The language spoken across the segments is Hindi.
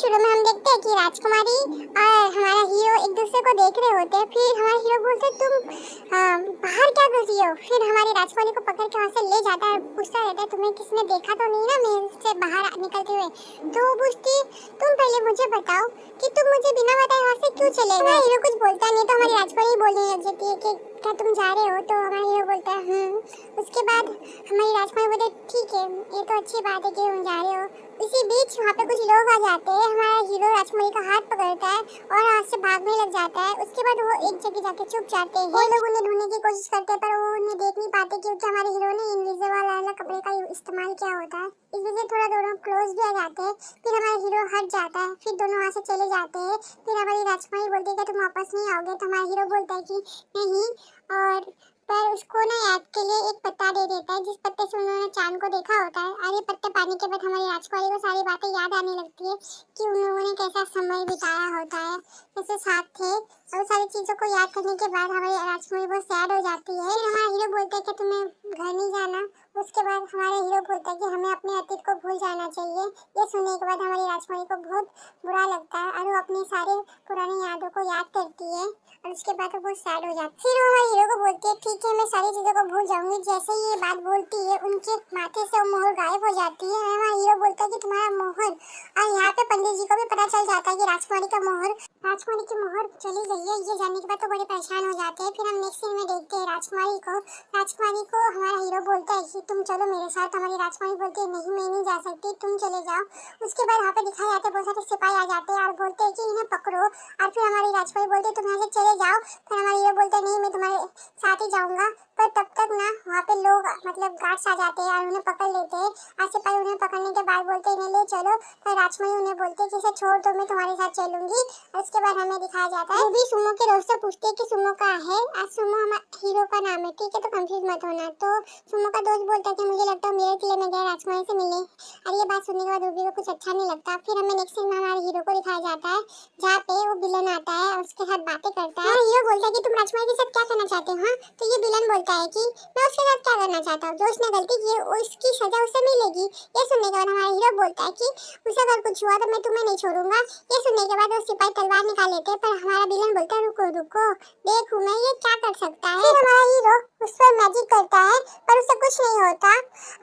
शुरू में हम देखते हैं कि राजकुमारी और हमारा हीरो एक दूसरे को देख रहे होते हैं। फिर हमारा हीरो बोलता है तुम बाहर क्या कर रही हो। फिर हमारी राजकुमारी को पकड़ के वहाँ से ले जाता है, पूछता रहता है तुम्हें किसने देखा तो नहीं ना मेरे से बाहर निकलते हुए। तो वो पूछती तुम पहले मुझे बताओ कि तुम मुझे बिना बताए वहाँ से क्यों चले गए। हीरो कुछ बोलता नहीं तो हमारी राजकुमारी बोलने लग जाती है कि क्या तुम जा रहे हो। तो हमारा हीरो बोलता है उसके बाद हमारी राजकुमारी बोलती है ठीक है ये तो अच्छी बात है कि तुम जा रहे हो। इसी बीच वहाँ पे कुछ लोग आ जाते हैं। हमारा हीरो राजकुमारी का हाथ पकड़ता है और हाथ से भागने लग जाता है। उसके बाद वो एक जगह जाके छुप जाते हैं। वो लोग उन्हें ढूंढने की कोशिश करते हैं पर वो उन्हें देख नहीं पाते क्योंकि हमारे हीरो ने इनविजिबल वाला कपड़े का इस्तेमाल किया होता है। इस वजह से थोड़ा दोनों क्लोज भी आ जाते हैं। फिर हमारा हीरो हट जाता है, फिर दोनों वहाँ से चले जाते हैं। फिर हमारी राजकुमारी बोलती है कि तुम वापस नहीं आओगे। तो हमारा हीरो बोलता है कि नहीं, और पर उसको ना याद के लिए एक पत्ता दे देता है जिस पत्ते से उन्होंने चांद को देखा होता है। और ये पत्ते पाने के बाद हमारी राजकुमारी को सारी बातें याद आने लगती है कि उन लोगों ने कैसा समय बिताया होता है, कैसे साथ थे। और सारी चीज़ों को याद करने के बाद हमारी राजकुमारी बहुत सैड हो जाती है। फिर हमारा हीरो बोलता है कि तुम्हें घर नहीं जाना। उसके बाद हमारा हीरो बोलता है कि हमें अपने अतीत को भूल जाना चाहिए। ये सुनने के बाद हमारी राजकुमारी को बहुत बुरा लगता है और वो अपनी सारी पुरानी यादों को याद करती है और उसके बाद वो बहुत सैड हो जाती है। फिर वो हमारे हीरो को बोलती है ठीक है मैं सारी चीज़ों को भूल जाऊंगी। जैसे ही ये बात बोलती है उनके माथे से वो मोहर गायब हो जाती है। हमारा हीरो बोलता है कि तुम्हारा मोहर, और यहाँ पे पंडित जी को भी पता चल जाता है कि राजकुमारी की मोहर चली गई है। ये जानने के बाद तो बड़े परेशान हो जाते हैं। फिर हम नेक्स्ट सीन में देखते हैं राजकुमारी को हमारा हीरो बोलता है कि तुम चलो मेरे साथ। हमारी राजकुमारी बोलती है नहीं मैं नहीं जा सकती, तुम चले जाओ। उसके बाद वहाँ पे दिखाया जाता है बहुत सारे सिपाही आ जाते हैं और बोलते हैं कि इन्हें पकड़ो। और फिर हमारी राजकुमारी बोलती है तुम यहाँ से चले जाओ। फिर हमारा हीरो बोलता है नहीं मैं तुम्हारे साथ ही जाऊँगा। पर तब तक ना वहाँ पे लोग मतलब गार्ड्स आ जाते हैं और उन्हें पकड़ लेते हैं। और सिपाही उन्हें पकड़ने के बाद बोलते हैं इन्हें ले चलो। फिर राजकुमारी उन्हें बोलते है कि इसे छोड़ दो मैं तुम्हारे साथ चलूंगी। और उसके बाद हमें दिखाया जाता है वो भी सुमो के दोस्त से पूछते है कि सुमो का है। और सुमो हमारे हीरो का नाम है, ठीक है तो कंफ्यूज मत होना। तो सुमो का दोस्त बोलता है कि मुझे लगता है मेरे किले में गए राजकुमारी से मिले। और ये बात सुनने के बाद रूबी को कुछ अच्छा नहीं लगता। फिर हमें नेक्स्ट सीन में हमारे हीरो को दिखाया जाता है जहाँ पे वो विलन आता है और उसके साथ बातें करता है। हीरो बोलता है कि तुम राजकुमारी के साथ क्या करना चाहते हो। तो ये विलन बोलता है कि मैं उसके साथ क्या करना चाहता हूँ, जो उसने गलती की है उसकी सजा उसे मिलेगी। ये सुनने के बाद हमारा हीरो बोलता है कि उसे अगर कुछ हुआ तो मैं तुम्हें नहीं छोड़ूंगा। ये सुनने के बाद वो सिपाही तलवार निकाल लेते हैं पर हमारा विलन बोलता है रुको रुको देखूं मैं ये क्या कर सकता है। फिर हमारा हीरो उस पर मैजिक करता है पर उसे कुछ नहीं होता।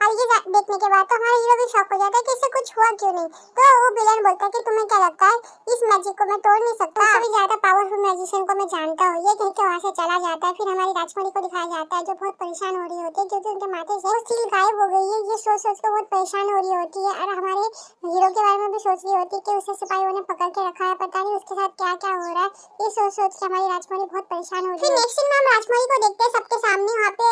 और ये देखने के बाद तो हमारा हीरो भी शॉक हो जाता है कि इसे कुछ हुआ क्यों नहीं। तो वो विलन बोलता है कि तुम्हें क्या लगता है इस मैजिक को मैं तोड़ नहीं सकता, उससे भी ज्यादा पावरफुल मैजिशियन को मैं जानता हूँ। ये कह के वहाँ से चला जाता है। फिर हमारी राजकुमारी को दिखाया जाता है जो बहुत परेशान हो रही होती है क्योंकि उनके माथे से सील गायब हो गई है। ये सोच सोच के बहुत परेशान हो रही होती है और हमारे हीरो के बारे में भी सोच रही होती है कि उसे सिपाहियों ने पकड़ के रखा है, पता नहीं उसके साथ क्या क्या हो रहा है। ये सोच सोच के हमारी राजकुमारी बहुत परेशान हो रही है। फिर नेक्स्ट सीन में हम राजकुमारी को देखते हैं सबके सामने। वहाँ पे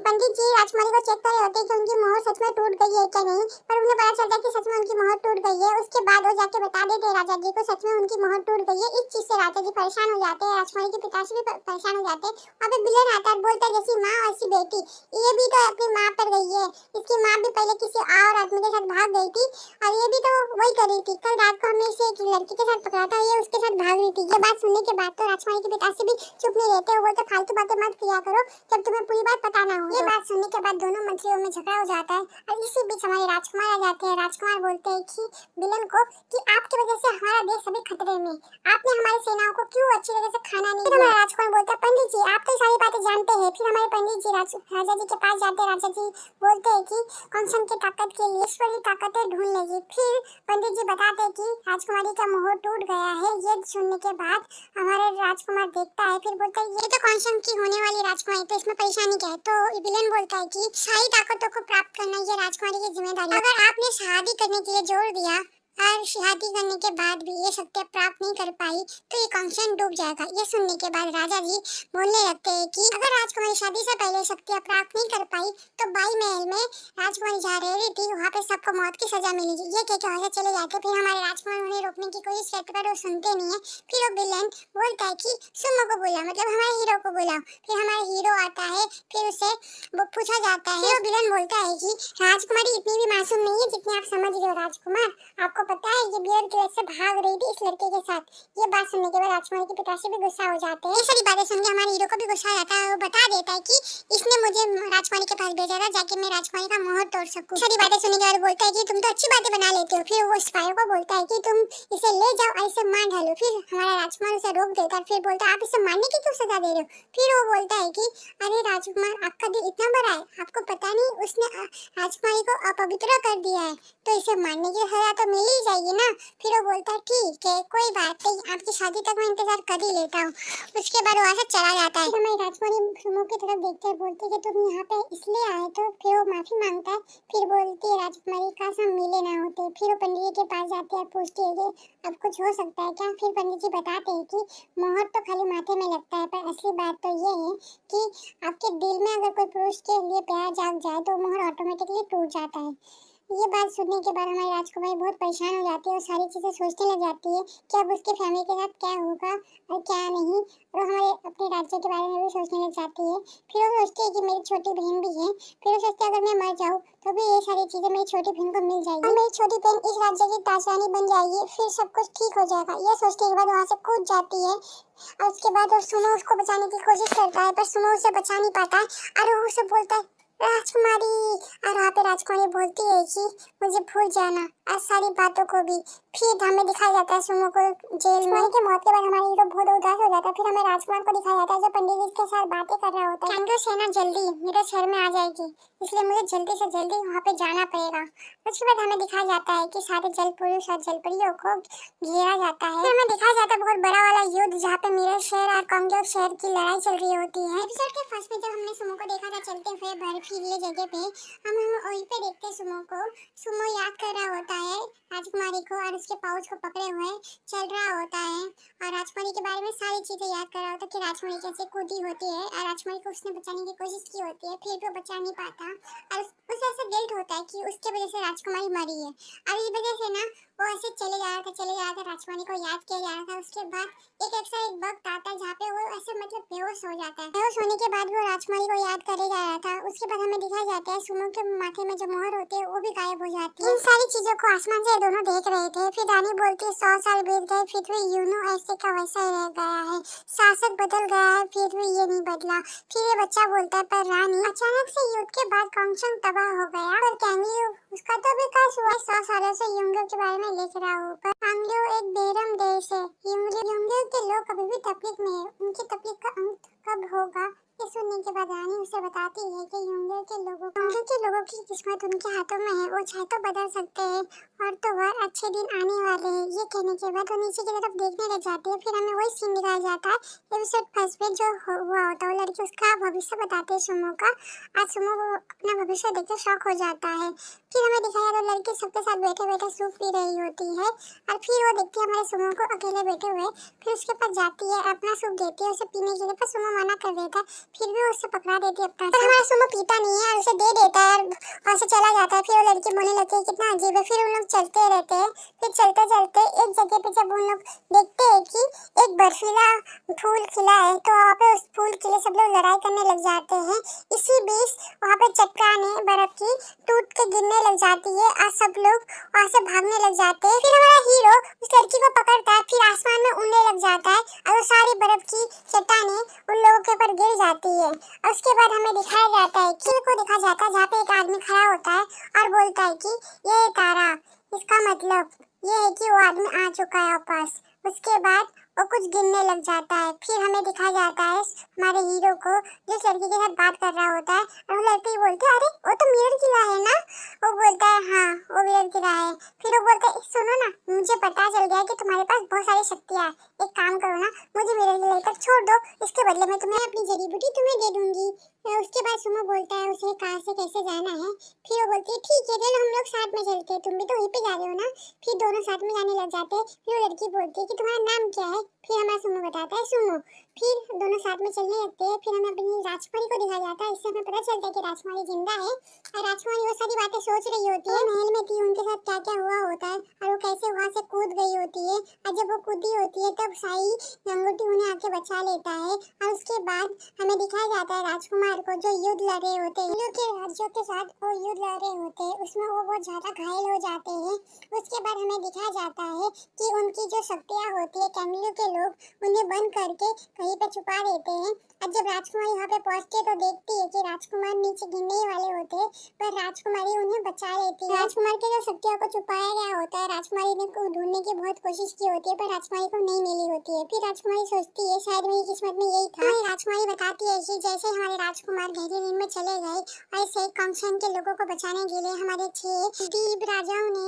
पंडित जी राजकुमारी को चेक कर रहे होते हैं कि उनकी मोहर सच में टूट गई है क्या नहीं। पर उन्हें पता चलता है कि सच में उनकी मोहर टूट गई है। उसके बाद वो जाके बता देते हैं राजा जी को सच में उनकी मोहर टूट गई है। इस चीज से राजा जी परेशान हो जाते हैं, राजकुमारी के पिताश्री भी परेशान हो जाते हैं। वहाँ पे विलन आता है बोलता है जैसी माँ वैसी बेटी, ये भी तो अपनी माँ पर गई है। इसकी माँ भी पहले किसी और आदमी के साथ भाग गई थी और ये भी तो वही कर रही थी। कल रात को हमने इसे एक लड़की के साथ पकड़ा था, ये उसके साथ भाग रही थी। ये बात सुनने के बाद तो राजकुमारी के पिताश्री भी चुप नहीं रहते। वो बोलते फालतू बातें मत किया करो जब तुम्हें पूरी बात पता ना हो। ये बात सुनने के बाद दोनों मंत्रियों में झगड़ा हो जाता है और इसी बीच हमारे राजकुमार आ जाते हैं। राजकुमार बोलते हैं कि विलन को कि आपकी वजह से हमारा देश अभी खतरे में, आपने हमारी सेनाओं को क्यों अच्छी तरह से खाना नहीं दिया। हमारा राजकुमार बोलता है पंडित जी आप तो सारी बातें जानते हैं। फिर हमारे पंडित जी राजा जी के पास जाते हैं। राजा जी बोलते हैं कि कंसन की ताकत के लिए ईश्वरी ताकतें ढूंढ लेगी। फिर पंडित जी बताते हैं कि राजकुमारी का मोह टूट गया है। ये सुनने के बाद हमारे राजकुमार देखता है, फिर बोलता है ये तो कंसन की होने वाली राजकुमारी, तो इसमें परेशानी क्या है। तो विलन बोलता है कि सारी ताकतों को प्राप्त करना ये राजकुमारी की जिम्मेदारी है। अगर आपने शादी करने के लिए जोर दिया और शादी करने के बाद भी ये शक्तियाँ प्राप्त नहीं कर पाई तो ये कंसन डूब जाएगा। ये सुनने के बाद राजा जी बोलने लगते हैं कि अगर राजकुमारी शादी से पहले शक्तियाँ प्राप्त नहीं कर पाई तो बाई महल में राजकुमारी जा रही थी, वहाँ पे सबको मौत की सजा मिलेगी। ये कह के वहाँ से चले जाते। फिर हमारे राजकुमार उन्हें रोकने की कोशिश करते पर वो सुनते नहीं है। फिर वो विलन बोलता है कि सुमो को बुलाओ, मतलब हमारे हीरो को बुलाओ। फिर हमारा हीरो आता है, फिर उसे वो पूछा जाता है। वो विलन बोलता है कि राजकुमारी इतनी भी मासूम नहीं है जितनी आप समझ रहे हो। राजकुमार आपको पता है ये बियर ग्रिल्स से भाग रही थी इस लड़के के साथ। ये बात सुनने के बाद राजकुमारी के पिताश्री भी गुस्सा हो जाते हैं। ये सारी बातें सुन के हमारे हीरो को भी गुस्सा आ जाता है। वो बता देता है कि इसने मुझे राजकुमारी के पास भेजा था जाके मैं राजकुमारी का मोहर तोड़ सकूं। सारी बातें सुनने के बाद बोलता है कि तुम तो अच्छी बातें बना लेते हो। फिर वो स्पाई को बोलता है कि तुम इसे ले जाओ और इसे मार डालो। फिर हमारा राजकुमार उसे रोक देता है। फिर बोलता है आप इसे मारने की क्यों सजा दे रहे हो। फिर वो बोलता है कि अरे राजकुमार आपका दिल इतना बड़ा है, आपको पता नहीं उसने राजकुमारी को अपवित्र कर दिया है, तो इसे मारने की सजा तो मिल ही जाएगी ना। फिर वो बोलता है ठीक है कोई बात नहीं, आपकी शादी तक मैं इंतजार कर ही लेता हूँ। उसके बाद वहाँ से चला जाता है। हमारी राजकुमारी सुमो की तरफ देखते हैं, बोलती है कि तुम यहाँ पे इसलिए आए तो। फिर वो माफी मांगता है। फिर बोलती है राजकुमारी काश हम मिले ना होते। फिर वो पंडित जी के पास जाती है, पूछती है कि अब कुछ हो सकता है क्या। फिर पंडित जी बताते हैं कि मोहर तो खाली माथे में लगता है, पर असली बात तो ये है कि आपके दिल में अगर कोई पुरुष के लिए प्यार जाग जाए तो मोहर ऑटोमेटिकली टूट जाता है। ये बात सुनने के बाद हमारी राजकुमारी बहुत परेशान हो जाती है और सारी चीजें सोचने लग जाती है कि अब उसके फैमिली के साथ क्या होगा और क्या नहीं, और हमारे अपने राज्य के बारे में भी सोचने लग जाती है। फिर वो सोचती है कि मेरी छोटी बहन भी है। फिर वो सोचती है अगर मैं मर जाऊँ तो भी ये सारी चीजें मेरी छोटी बहन को मिल जाएगी और मेरी छोटी बहन इस राज्य की ताजरानी बन जाएगी। फिर सब कुछ ठीक हो जाएगा। ये सोचने के बाद वहाँ से कूद जाती है और उसके बाद वो सुमो उसको बचाने की कोशिश करता है, पर सुमो उसे बचा नहीं पाता है और वो उसे बोलता है राजकुमारी। और वहाँ पे राजकुमारी बोलती है कि मुझे भूल जाना और सारी बातों को भी। फिर हमें दिखाया जाता है सुमो को जेल में। के मौत के बाद हमारी हीरो बहुत उदास हो जाता है। फिर हमें राजकुमार को दिखाया जाता है जो पंडित जी के साथ बातें कर रहा होता है। कैंडो सेना जल्दी मेरे शहर में आ जाएगी, इसलिए मुझे जल्दी से जल्दी वहाँ पे जाना पड़ेगा। उसके बाद हमें दिखाया जाता है कि सारे जल पुरुष और जल परियों को घेरा जाता है। फिर हमें दिखाया जाता है बहुत बड़ा वाला युद्ध जहाँ पे मिरर शहर और कांगो शहर की लड़ाई चल रही होती है। एपिसोड के फर्स्ट में जब हमने सुमो को देखा था चलते हुए बर्फीले जगह पे, हम वहीं पे देखते हैं सुमो को। सुमो याद कर रहा होता है राजकुमारी को और उसके पाउच को पकड़े हुए चल रहा होता है और राजकुमारी के बारे में सारी चीजें याद कर रहा होता है कि राजकुमारी कैसे कूदी होती है और राजकुमारी को उसने बचाने की कोशिश की होती है, फिर भी वो बचा नहीं पाता और उसे ऐसा गिल्ट होता है कि उसके वजह से राजकुमारी मरी है। और इस वजह से ना वो ऐसे चले जा रहा था राजकुमारी को याद किया जा रहा था। उसके बाद एक वक्त आता है जहाँ पे वो ऐसे मतलब बेहोश हो जाता है। बेहोश होने के बाद वो राजकुमारी को याद करे जा रहा था। उसके बाद हमें दिखाया जाता है सुमो के माथे में जो मोहर होती है वो भी गायब हो जाती है। इन सारी चीजों को आसमान से दोनों देख रहे थे। फिर रानी बोलती है 100 साल बीत गए फिर भी यूनो ऐसे का वैसा ही रह गया है, शासक बदल गया है फिर भी ये नहीं बदला। फिर ये बच्चा बोलता है पर रानी अचानक से युद्ध के बाद कांगचंग तबाह हो गया और कैंगलियो उसका तो विकास हुआ। 100 सालों से युंगलियो के बारे में लिख रहा हूँ, पर कांगलियो एक बेरम देश है। युंगलियो के लोग अभी भी तकलीफ में है, उनकी तकलीफ का अंत कब होगा। ये सुनने के बाद रानी उसे बताती है कि युंगलियो के लोगों की किस्मत उनके हाथों में है, वो चाहे तो बदल सकते हैं और तो और अच्छे दिन आने वाले हैं। ये कहने के बाद वो नीचे की तरफ देखने लग जाती है। फिर हमें वही सीन दिखाया जाता है एपिसोड फर्स्ट में जो हुआ होता है। वो लड़की उसका भविष्य बताते हैं सुमो का। आज सुमो को अपना भविष्य देख के शौक हो जाता है। फिर हमें दिखाया तो लड़की सबके साथ बैठे बैठे सूप पी रही होती है और फिर वो देखती है हमारे सुमो को अकेले बैठे हुए। फिर उसके पास जाती है अपना सूप देती है उसे पीने के लिए, पर सुमो मना कर देता है। फिर भी उससे पकड़ा देती है अपना, पर हमारा सुमो पीता नहीं है और उसे दे देता है और उसे चला जाता है। फिर वो लड़की बोलने लगती है कितना अजीब है। फिर उन लोग चलते रहते हैं। फिर चलते चलते एक जगह पे जब उन लोग देखते हैं कि एक बर्फीला फूल खिला है तो वहाँ पे उस फूल के लिए सब लोग लड़ाई करने लग जाते हैं। इसी बीच वहाँ पे चट्टानें बर्फ की टूट के गिरने लग जाती है और सब लोग वहाँ से भागने लग जाते हैं। फिर हमारा हीरो उस लड़की को पकड़ता है, फिर आसमान में उड़ने लग जाता है और वो सारी बर्फ की चट्टानें उन लोगों के ऊपर गिर जाती है। और उसके बाद हमें दिखाया जाता है कि को दिखाया जाता है जहाँ पे एक आदमी खड़ा होता है और बोलता है कि ये तारा, इसका मतलब ये है कि वो आदमी आ चुका है वापस। उसके बाद वो कुछ गिनने लग जाता है। फिर हमें दिखाया जाता है हमारे हीरो को जिस लड़की के साथ बात कर रहा होता है और वो लड़की बोलती है अरे वो तो मिरर किला है ना। वो बोलता है हाँ वो मिरर किला है। फिर वो बोलता है सुनो ना मुझे पता चल गया कि तुम्हारे पास बहुत सारी शक्तियाँ हैं, एक काम करो ना मुझे मिरर किले तक छोड़ दो, इसके बदले में तुम्हें अपनी जड़ी बूटी तुम्हें दे दूंगी। उसके बाद सुमो बोलता है उसे कार से कैसे जाना है। फिर वो बोलती है ठीक है चलो हम लोग साथ में चलते हैं, तुम भी तो वहीं पे जा रहे हो ना। फिर दोनों साथ में जाने लग जाते हैं। फिर वो लड़की बोलती है कि तुम्हारा नाम क्या है। फिर हमारा सुमो बताता है सुमो। फिर दोनों साथ में चलने लगते हैं। फिर हमें अपनी राजकुमारी को दिखाया जाता है। इससे हमें पता चलता है कि राजकुमारी जिंदा है और राजकुमारी वो सारी बातें सोच रही होती है महल में थी उनके साथ क्या क्या हुआ होता है और वो कैसे वहाँ से कूद गई होती है। और जब वो कूदी होती है तब साई अंगूठी उन्हें आके बचा लेता है और उसके बाद हमें दिखाया जाता है राजकुमार को जो युद्ध लड़ रहे होते हैं के राज्यों के साथ वो युद्ध लड़ रहे होते हैं। उसमें वो बहुत ज्यादा घायल हो जाते हैं। उसके बाद हमें दिखाया जाता है कि उनकी जो शक्तियाँ होती है कैमिलो के लोग उन्हें बंद करके कहीं पे छुपा देते हैं। और जब राजकुमारी वहाँ पे पहुँचती है तो देखती है कि राजकुमार नीचे गिरने ही वाले होते हैं पर राजकुमारी उन्हें बचा लेती है। राजकुमार की जो शक्तियों को छुपाया गया होता है राजकुमारी ने को ढूंढने की बहुत कोशिश की होती है पर राजकुमारी को नहीं मिली होती है। फिर राजकुमारी सोचती है शायद मेरी किस्मत में यही था। राजकुमारी बताती है कि जैसे हमारे राजकुमार गहरी नींद में चले गए ऐसे कंसन के लोगों को बचाने के लिए हमारे 6 दीप राजाओं ने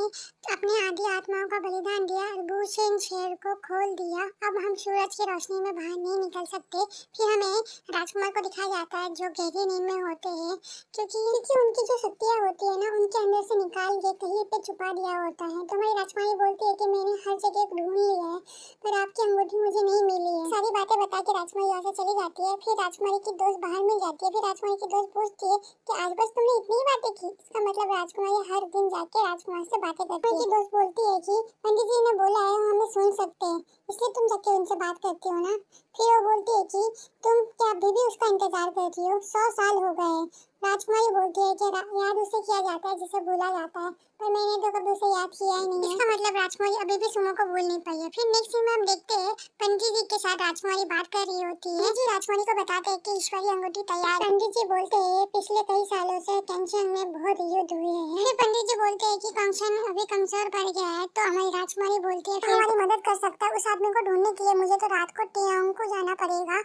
अपने आधी आत्माओं का बलिदान दिया और भूषण शहर को खोल दिया। अब हम सूरज की रोशनी में बाहर नहीं निकल सकते। फिर हमें राजकुमार को दिखाया जाता है जो गहरी नींद में होते हैं क्योंकि उनकी जो शक्तियाँ होती है ना उनके अंदर से निकाल के कहीं पे छुपा दिया होता है। तो हमारी राजकुमारी बोलती है कि मैंने हर जगह ढूंढ लिया है पर आपकी अंगूठी मुझे नहीं मिली है। सारी बातें बता के राजकुमारी यहाँ से चली जाती है। फिर राजकुमारी की दोस्त बाहर मिल जाती है। फिर राजकुमारी की दोस्त पूछती है कि आज बस तुमने इतनी ही बातें की। इसका मतलब राजकुमारी हर दिन जाके राजकुमार से बातें करती है। दोस्त बोलती है कि पंडित जी ने बोला है हमें सुन सकते हैं इसलिए तुम जाके उनसे बात करती हो ना। फिर वो बोलती है कि तुम क्या अभी भी उसका इंतजार कर रही हो 100 साल हो गए। राजकुमारी बोलती है कि याद उसे किया जाता है जिसे भूला जाता है पर मैंने तो कभी उसे याद किया ही नहीं है। इसका मतलब राजकुमारी अभी भी सुमो को भूल नहीं पाई है। फिर नेक्स्ट सीन में हम देखते हैं पंडित जी के साथ राजकुमारी बात कर रही होती है। जी राजकुमारी को बताते हैं कि ईश्वरी अंगूठी तैयार। पंडित जी बोलते हैं पिछले कई सालों से कंचन में बहुत युद्ध हुए हैं। फिर पंडित जी बोलते हैं कि कंचन अभी कमजोर पड़ गया है तो हमारी राजकुमारी बोलती है हमारी मदद कर सकता है उस आदमी को ढूंढने के लिए मुझे तो रात को टियांग को जाना पड़ेगा।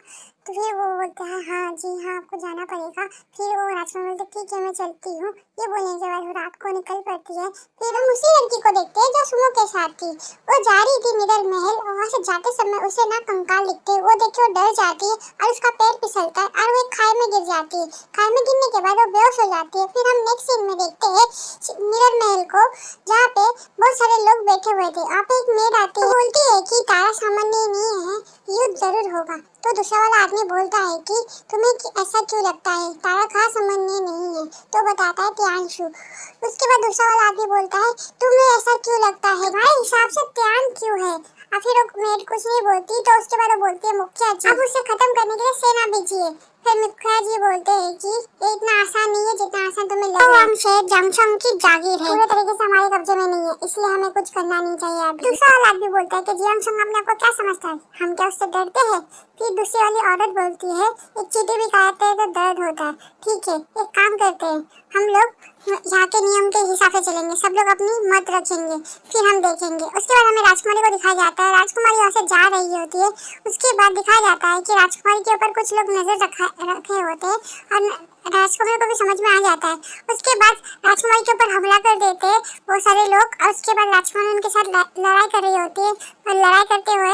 तो फिर वो बोलता है हाँ जी हाँ आपको जाना पड़ेगा। फिर वो राजकुमारी बोलते ठीक है मैं चलती हूँ। ये बोलने के बाद वो रात को निकल पड़ती है। फिर हम उसी लड़की को देखते हैं जो सुमो के साथ थी। वो जा रही थी मिडल महल और वहाँ से जाते समय उसे ना कंकाल दिखते हैं। वो देख के वो डर जाती है और उसका पैर फिसलता है और वो एक खाई में गिर जाती है। खाई में गिरने के बाद वो बेहोश हो जाती है। फिर हम नेक्स्ट सीन में देखते हैं मिडल महल को जहाँ पे बहुत सारे लोग बैठे हुए थे। वहाँ पे एक मेड आती है बोलती है कि तारा सामान्य नहीं है युद्ध जरूर होगा। तो दूसरा वाला आदमी बोलता है कि तुम्हें ऐसा क्यों लगता है तारा खास सामान्य नहीं है। तो बताता है त्यांशु। उसके बाद दूसरा वाला आदमी बोलता है तुम्हें ऐसा क्यों लगता है हमारे हिसाब से त्यान क्यों है। और फिर वो मेड कुछ नहीं बोलती तो उसके बाद वो बोलती है मुखिया जी अब उसे खत्म करने के लिए सेना भेजिए। फिर मुखिया जी बोलते हैं कि ये इतना आसान नहीं है जितना आसान तुम्हें लग रहा है। शहर जंगशंग की जागीर है पूरे तरीके से हमारे कब्जे में नहीं है इसलिए हमें कुछ करना नहीं चाहिए अभी। दूसरा वाला आदमी बोलता है कि जंगशंग अपने आप को क्या समझता है हम क्या उससे डरते हैं। फिर दूसरी वाली औरत बोलती है एक चींटी भी काटते हैं तो दर्द होता है। ठीक है एक काम करते हैं हम लोग यहाँ के नियम के हिसाब से चलेंगे सब लोग अपनी मत रखेंगे फिर हम देखेंगे। उसके बाद हमें राजकुमारी को दिखाया जाता है। राजकुमारी वहाँ से जा रही होती है। उसके बाद दिखाया जाता है कि राजकुमारी के ऊपर कुछ लोग नजर रखे होते हैं और राजकुमारी को भी समझ में आ जाता है। उसके बाद राजकुमारी के ऊपर हमला कर देते हैं वो सारे लोग और उसके बाद राजकुमारी उनके साथ लड़ाई कर रही होती है और लड़ाई करते हुए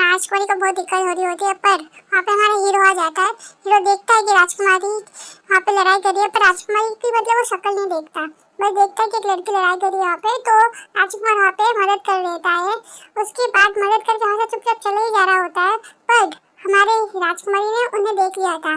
राजकुमारी को बहुत दिक्कत हो रही होती है पर वहाँ पे हमारा हीरो आ जाता है। हीरो देखता है कि राजकुमारी वहाँ पे लड़ाई कर रही है पर राजकुमारी की मतलब वो शक्ल नहीं देखता बस देखता है कि एक लड़की लड़ाई कर रही है वहाँ पे। तो राजकुमार वहाँ पे मदद कर देता है। उसके बाद मदद करके वहाँ से चुपचाप चले ही जा रहा होता है पर हमारे राजकुमारी ने उन्हें देख लिया था।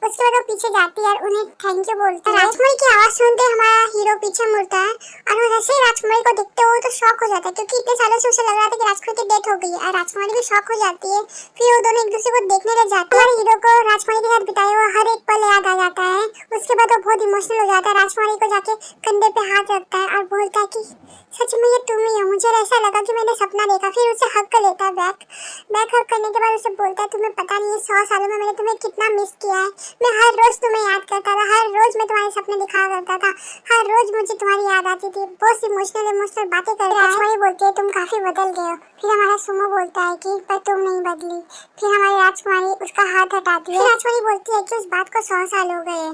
उसके बाद वो पीछे जाती है और उन्हें थैंक यू बोलती है। राजकुमारी की आवाज सुनते हमारा हीरो पीछे मुड़ता है और वो जैसे ही राजकुमारी को देखते हो तो शॉक हो जाता है क्योंकि इतने सालों से उसे लग रहा था कि राजकुमारी की डेथ हो गई है और राजकुमारी भी शॉक हो जाती है। फिर वो दोनों एक दूसरे को देखने लग जाते हैं। हीरो को राजकुमारी के साथ बिताए हुआ हर एक पल याद आ जाता है। उसके बाद वो बहुत इमोशनल हो जाता है। राजकुमारी को जाके कंधे पे हाथ रखता है और बोलता है कि सच में ये तुम ही हो मुझे ऐसा लगा कि मैंने सपना देखा। फिर उसे हक कर लेता है बैक हक करने के बाद उसे बोलता है तुम्हें पता नहीं है 100 सालों में मैंने तुम्हें कितना मिस किया है। मैं हर रोज तुम्हें याद करता था हर रोज मैं तुम्हारे सपने दिखा करता था हर रोज मुझे तुम्हारी याद आती थी। बहुत इमोशनल बातें कर राजकुमारी बोलती है तुम काफी बदल गए हो। फिर हमारा सुमो बोलता है कि पर तुम नहीं बदली। फिर हमारी राजकुमारी उसका हाथ हटाती है। राजकुमारी बोलती है कि उस बात को 100 साल हो गए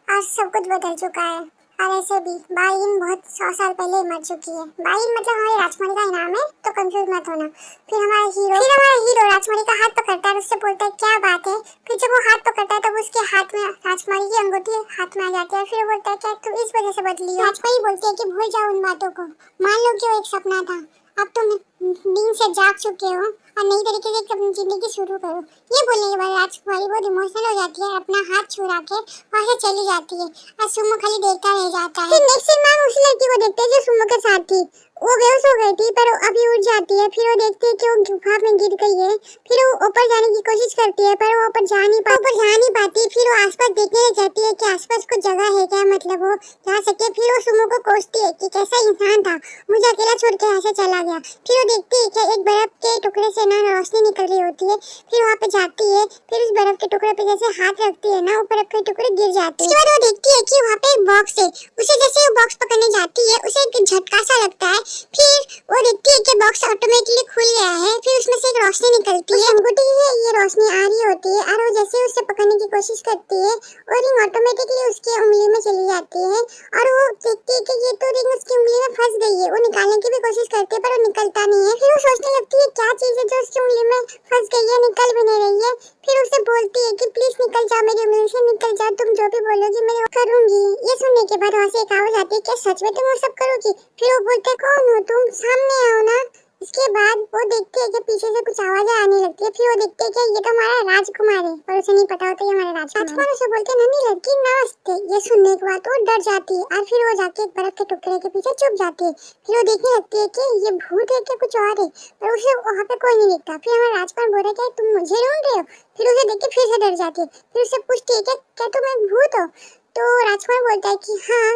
आज सब कुछ बदल चुका है और ऐसे भी बाइन बहुत 100 साल पहले मर चुकी है। बाइन मतलब हमारी राजकुमारी का नाम है तो कंफ्यूज मत होना। फिर हमारा हीरो राजकुमारी का हाथ पकड़ता है और उससे बोलता है क्या बात है। फिर जब वो हाथ पकड़ता है तब उसके हाथ में राजकुमारी की अंगूठी हाथ में आ जाती है। फिर वो बोलता है क्या तुम इस वजह से बदली हो। राजकुमारी बोलती है कि भूल जाओ उन बातों को मान लो कि वो एक सपना था अब तुम नींद से जाग चुके हो और नई तरीके से अपनी जिंदगी शुरू करो। ये बोलने के बाद राजकुमारी बहुत इमोशनल हो जाती है, अपना हाथ छुड़ा के वहाँ से चली जाती है और सुमो खाली देखता रह जाता है। फिर नेक्स्ट सीन में उस लड़की को देखते हैं जो सुमो के साथ थी। वो बेहोश हो गई थी पर अभी उठ जाती है। फिर वो देखती है कि वो गुफा में गिर गई है। फिर वो ऊपर जाने की कोशिश करती है पर वो ऊपर जा नहीं पाती। फिर वो आसपास देखने लग जाती है कि आसपास कुछ जगह है क्या, मतलब वो जा सके। फिर वो सुमो को कोसती है कि कैसा इंसान था, मुझे अकेला छोड़ के यहाँ से चला गया। फिर वो देखती है कि एक बर्फ के टुकड़े से ना रोशनी निकल रही होती है। फिर वहाँ पे जाती है, फिर उस बर्फ के टुकड़े पे जैसे हाथ रखती है ना, वो बर्फ के टुकड़े गिर जाते हैं। उसके बाद वो देखती है कि वहाँ पे एक बॉक्स है। उसे जैसे वो बॉक्स पकड़ने जाती है उसे एक झटका सा लगता है। फिर वो देखती है कि बॉक्स ऑटोमेटिकली खुल गया है। फिर उसमें से एक रोशनी निकलती है। अंगूठी है, ये रोशनी आ रही होती है और वो जैसे उसे पकड़ने की कोशिश करती है और रिंग ऑटोमेटिकली उसकी उंगली में चली जाती है। और वो देखती है कि ये तो रिंग उसकी उंगली में फंस गई है। वो निकालने की भी कोशिश करती है पर वो निकलता नहीं है। फिर वो सोचने लगती है क्या चीज़ है जो उसकी उंगली में फंस गई है, निकल भी नहीं रही है। फिर उसे बोलती है कि प्लीज निकल जाओ, मेरी उंगली से निकल जाओ, तुम जो भी बोलोगी मैं वो करूंगी। ये सुनने के बाद वहाँ से एक आवाज आती है, क्या सच में तुम वो सब करोगी? फिर वो बोलते कौन हो तुम, सामने आओ ना। इसके बाद वो देखते है कि पीछे से कुछ आवाजें आने लगती है। फिर वो देखते है कि ये तो हमारा राजकुमार है, पर उसे नहीं पता होता ये हमारा राजकुमार उसे बोलते नन्ही लड़की नमस्ते। ये सुनने के बाद वो डर जाती है और फिर वो जाके एक बर्फ के टुकड़े के पीछे छुप जाती है। फिर वो देखने लगती है कि ये भूत है क्या कुछ और है, पर उसे वहाँ पे कोई नहीं दिखता। फिर हमारा राजकुमार बोल रहा है तुम मुझे ढूंढ रहे हो? फिर उसे देख के फिर से डर जाती है। फिर उससे पूछती है क्या तुम एक भूत हो? तो राजकुमार बोलता है कि हाँ,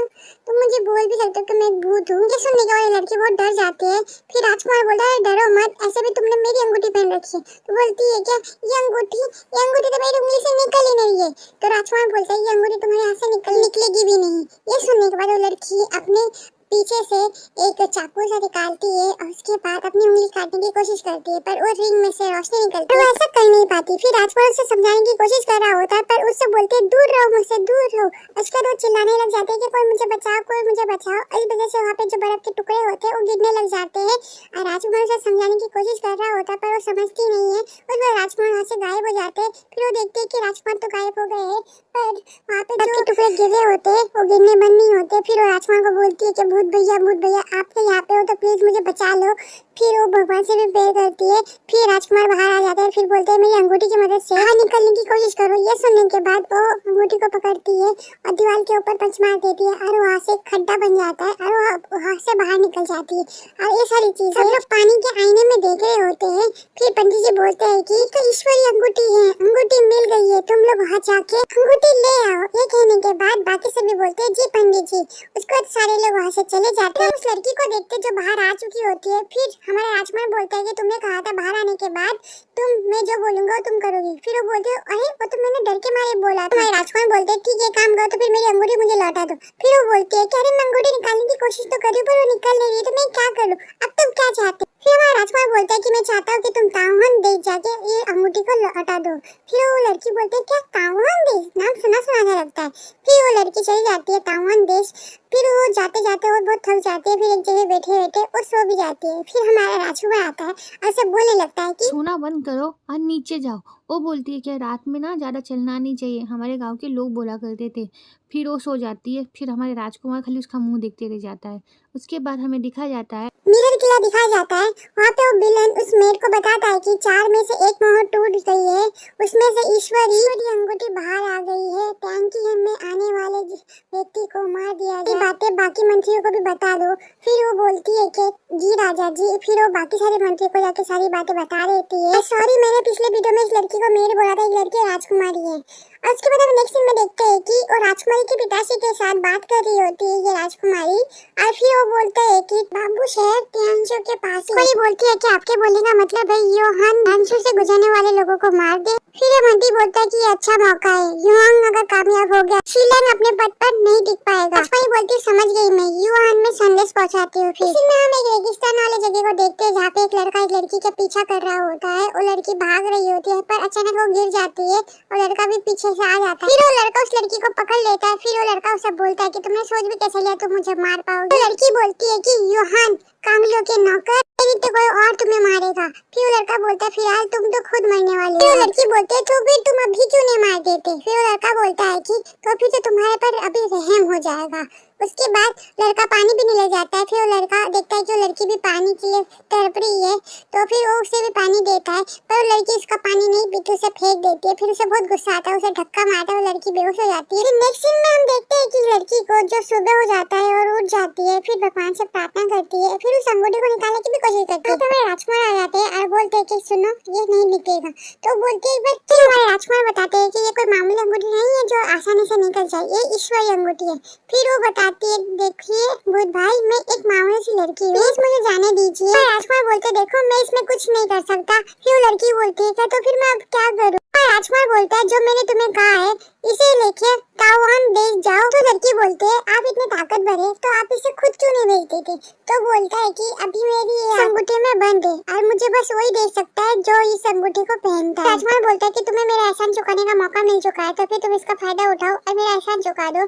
तुम मुझे बोल भी सकते हो कि मैं एक भूत हूँ। ये सुनने के बाद लड़की बहुत डर जाती है। फिर राजकुमार बोलता है डरो मत, ऐसे भी तुमने मेरी अंगूठी पहन रखी है। तो बोलती है क्या ये अंगूठी तो मेरी उंगली से निकल ही नहीं है। तो राजकुमार बोलता है ये अंगूठी तुम्हारे हाथ से निकलेगी भी नहीं। ये सुनने के बाद वो लड़की अपने पीछे से एक चाकू सा निकालती है और उसके बाद अपनी उंगली काटने की कोशिश करती है पर वो रिंग में से रोशनी निकलती है। वो ऐसा कर नहीं पाती। फिर राजकुमार उसे समझाने की कोशिश कर रहा होता है पर उससे बोलते दूर रहो मुझसे, दूर रहो। उसके बाद वो चिल्लाने लग जाते हैं कि कोई मुझे बचाओ, कोई मुझे बचाओ। इस वजह से वहाँ पे जो बर्फ के टुकड़े होते हैं वो गिरने लग जाते हैं और राजकुमार उसे समझाने की कोशिश कर रहा होता है पर वो समझती नहीं है। उस बार राजकुमार वहाँ से गायब हो जाते हैं। फिर वो देखते हैं कि राजकुमार तो गायब हो गए हैं पर वहाँ पे जो टुकड़े गिरे होते हैं वो गिरने बंद नहीं होते। फिर वो राजकुमार को बोलती है कि भूत भैया आप तो यहाँ पे हो तो प्लीज मुझे बचा लो। फिर वो भगवान से भी प्रेयर करती है। फिर राजकुमार बाहर आ जाता है। फिर बोलते हैं मेरी अंगूठी की मदद से बाहर निकलने की कोशिश करो। ये सुनने के बाद वो अंगूठी को पकड़ती है और दीवार के ऊपर पंच मार देती है और वहाँ से खड्डा बन जाता है और वहाँ से बाहर निकल जाती है। और ये सारी चीजें सब लोग पानी के आईने में देख रहे होते हैं। फिर पंडित जी बोलते हैं कि तो ईश्वरी अंगूठी है, अंगूठी मिल गई है, तुम लोग वहाँ जाके अंगूठी ले आओ। ये कहने के बाद बाकी सभी बोलते हैं जी पंडित जी। उसके बाद सारे लोग वहाँ से चले जाते हैं। उस लड़की को देखते जो बाहर आ चुकी होती है। फिर हमारा राजकुमार बोलता है कि तुमने कहा था बाहर आने के बाद मैं जो बोलूंगा वो तुम करोगी। फिर वो बोलते हो अरे वो तो मैंने डर के मारे बोला था। हमारे राजकुमार बोलते हैं ठीक है काम करो तो फिर मेरी अंगूठी मुझे लौटा दो। फिर वो बोलती है कि अरे मैं अंगूठी निकालने की कोशिश तो कर रही हूँ पर वो निकल नहीं रही तो मैं क्या करूँ, अब तुम क्या चाहते? फिर हमारा राजकुमार बोलता है कि मैं चाहता हूँ कि तुम ताओहान देश जाके ये अंगूठी को लौटा दो। फिर वो लड़की बोलती है क्या ताओहान देश, नाम सुना सा लगता है। फिर वो लड़की चली जाती है ताओहान देश। फिर वो जाते जाते वो बहुत थक जाती है। फिर एक जगह बैठे बैठे और सो भी जाती है। फिर हमारा राजकुमार आता है और सब बोलने लगता है कि सोना बंद करो और नीचे जाओ। वो बोलती है कि रात में ना ज़्यादा चलना नहीं चाहिए, हमारे गांव के लोग बोला करते थे। फिर वो सो जाती है। फिर हमारे राजकुमार खाली उसका मुंह देखते रह जाता है। उसके बाद हमें दिखाया जाता है मिरर किला दिखाया जाता है। वहाँ पे वो विलन उस मेड को बताता है कि 4 में से एक मोहर टूट गई है, उसमें से ईश्वरी अंगूठी बाहर आ गई है। टैंकी में आने वाले व्यक्ति को मार दिया जाए। बातें बाकी मंत्रियों को भी बता दो। फिर वो बोलती है कि जी राजा जी। फिर वो बाकी सारे मंत्रियों को जाके सारी बातें बता देती है। सॉरी मैंने पिछले वीडियो में इस लड़की को मेड बोला था, एक लड़की राजकुमारी है। और उसके बाद हम नेक्स्ट सीन में देखते हैं कि वो राजकुमारी के पिताश्री के साथ बात कर रही होती है ये राजकुमारी। और फिर वो बोलते हैं कि बाबू शहर त्यांशु के पास कोई बोलती है कि आपके बोलने का मतलब है योहान त्यांशु से गुजरने वाले लोगों को मार दे। फिर ये मंत्री बोलता है कि ये अच्छा मौका है, युहान अगर कामयाब हो गया शीलन अपने पद पर नहीं टिक पाएगा। राजकुमारी बोलती समझ गई मैं, युहान में संदेश पहुंचाती हूँ। फिर इसमें हम एक रेगिस्तान वाले जगह को देखते हैं जहाँ पे एक लड़का एक लड़की के पीछा कर रहा होता है। वो लड़की भाग रही होती है पर अचानक वो गिर जाती है और लड़का भी पीछे से आ जाता है। फिर वो लड़का उस लड़की को पकड़ लेता है। फिर वो लड़का उसे बोलता है कि तुमने सोच भी कैसे लिया तुम मुझे मार पाओगे। तो लड़की बोलती है कि योहान कामिलो के नौकर तो कोई और तुम्हें मारेगा। फिर वो लड़का बोलता है फिलहाल तुम तो खुद मरने वाली हो। फिर वो लड़की बोलती है तो फिर तुम अभी क्यों नहीं मार देते। फिर वो लड़का बोलता है कि तो फिर तो तुम्हारे पर अभी रहम हो जाएगा। उसके बाद लड़का पानी पीने लग जाता है। फिर वो लड़का देखता है कि वो लड़की भी पानी के लिए तड़प रही है, तो फिर वो उसे भी पानी देता है, पर वो लड़की उसका पानी नहीं पीती, उसे फेंक देती है। फिर उसे बहुत गुस्सा आता है, उसे धक्का मारता है, वो लड़की बेहोश हो जाती है। फिर नेक्स्ट सीन में हम देखते हैं कि लड़की को जो सुबह हो जाता है और उठ जाती है, फिर भगवान से प्रार्थना करती है, फिर उस अंगूठी को निकालने की भी कोशिश करती है। तो हमारे राजकुमार आ जाते हैं और बोलते हैं कि सुनो ये नहीं निकलेगा। तो बोलते हैं फिर हमारे राजकुमार बताते हैं कि ये कोई मामूली अंगूठी नहीं है जो आसानी से निकल जाए, ये ईश्वरीय अंगूठी है। फिर वो बताती है देखिए भूत भाई मैं एक मामूली सी लड़की हूँ, प्लीज मुझे जाने दीजिए। राजकुमार बोलते देखो मैं इसमें कुछ नहीं कर सकता। फिर वो लड़की बोलती है तो फिर मैं अब क्या करूँ। राजकुमार बोलता है जो मैंने तुम्हें कहा है इसे लेके तावान देश जाओ। तो लड़की बोलते है आप इतने ताकतवर है तो आप इसे खुद क्यों नहीं भेजते थे। तो बोलता है कि अभी मेरी ये अंगूठी में बंद है और मुझे बस वही दे सकता है जो इस अंगूठी को पहनता है। राजकुमार बोलता है कि तुम्हें मेरा एहसान चुकाने का मौका मिल चुका है, तो फिर तुम इसका फायदा उठाओ और मेरा एहसान चुका दो।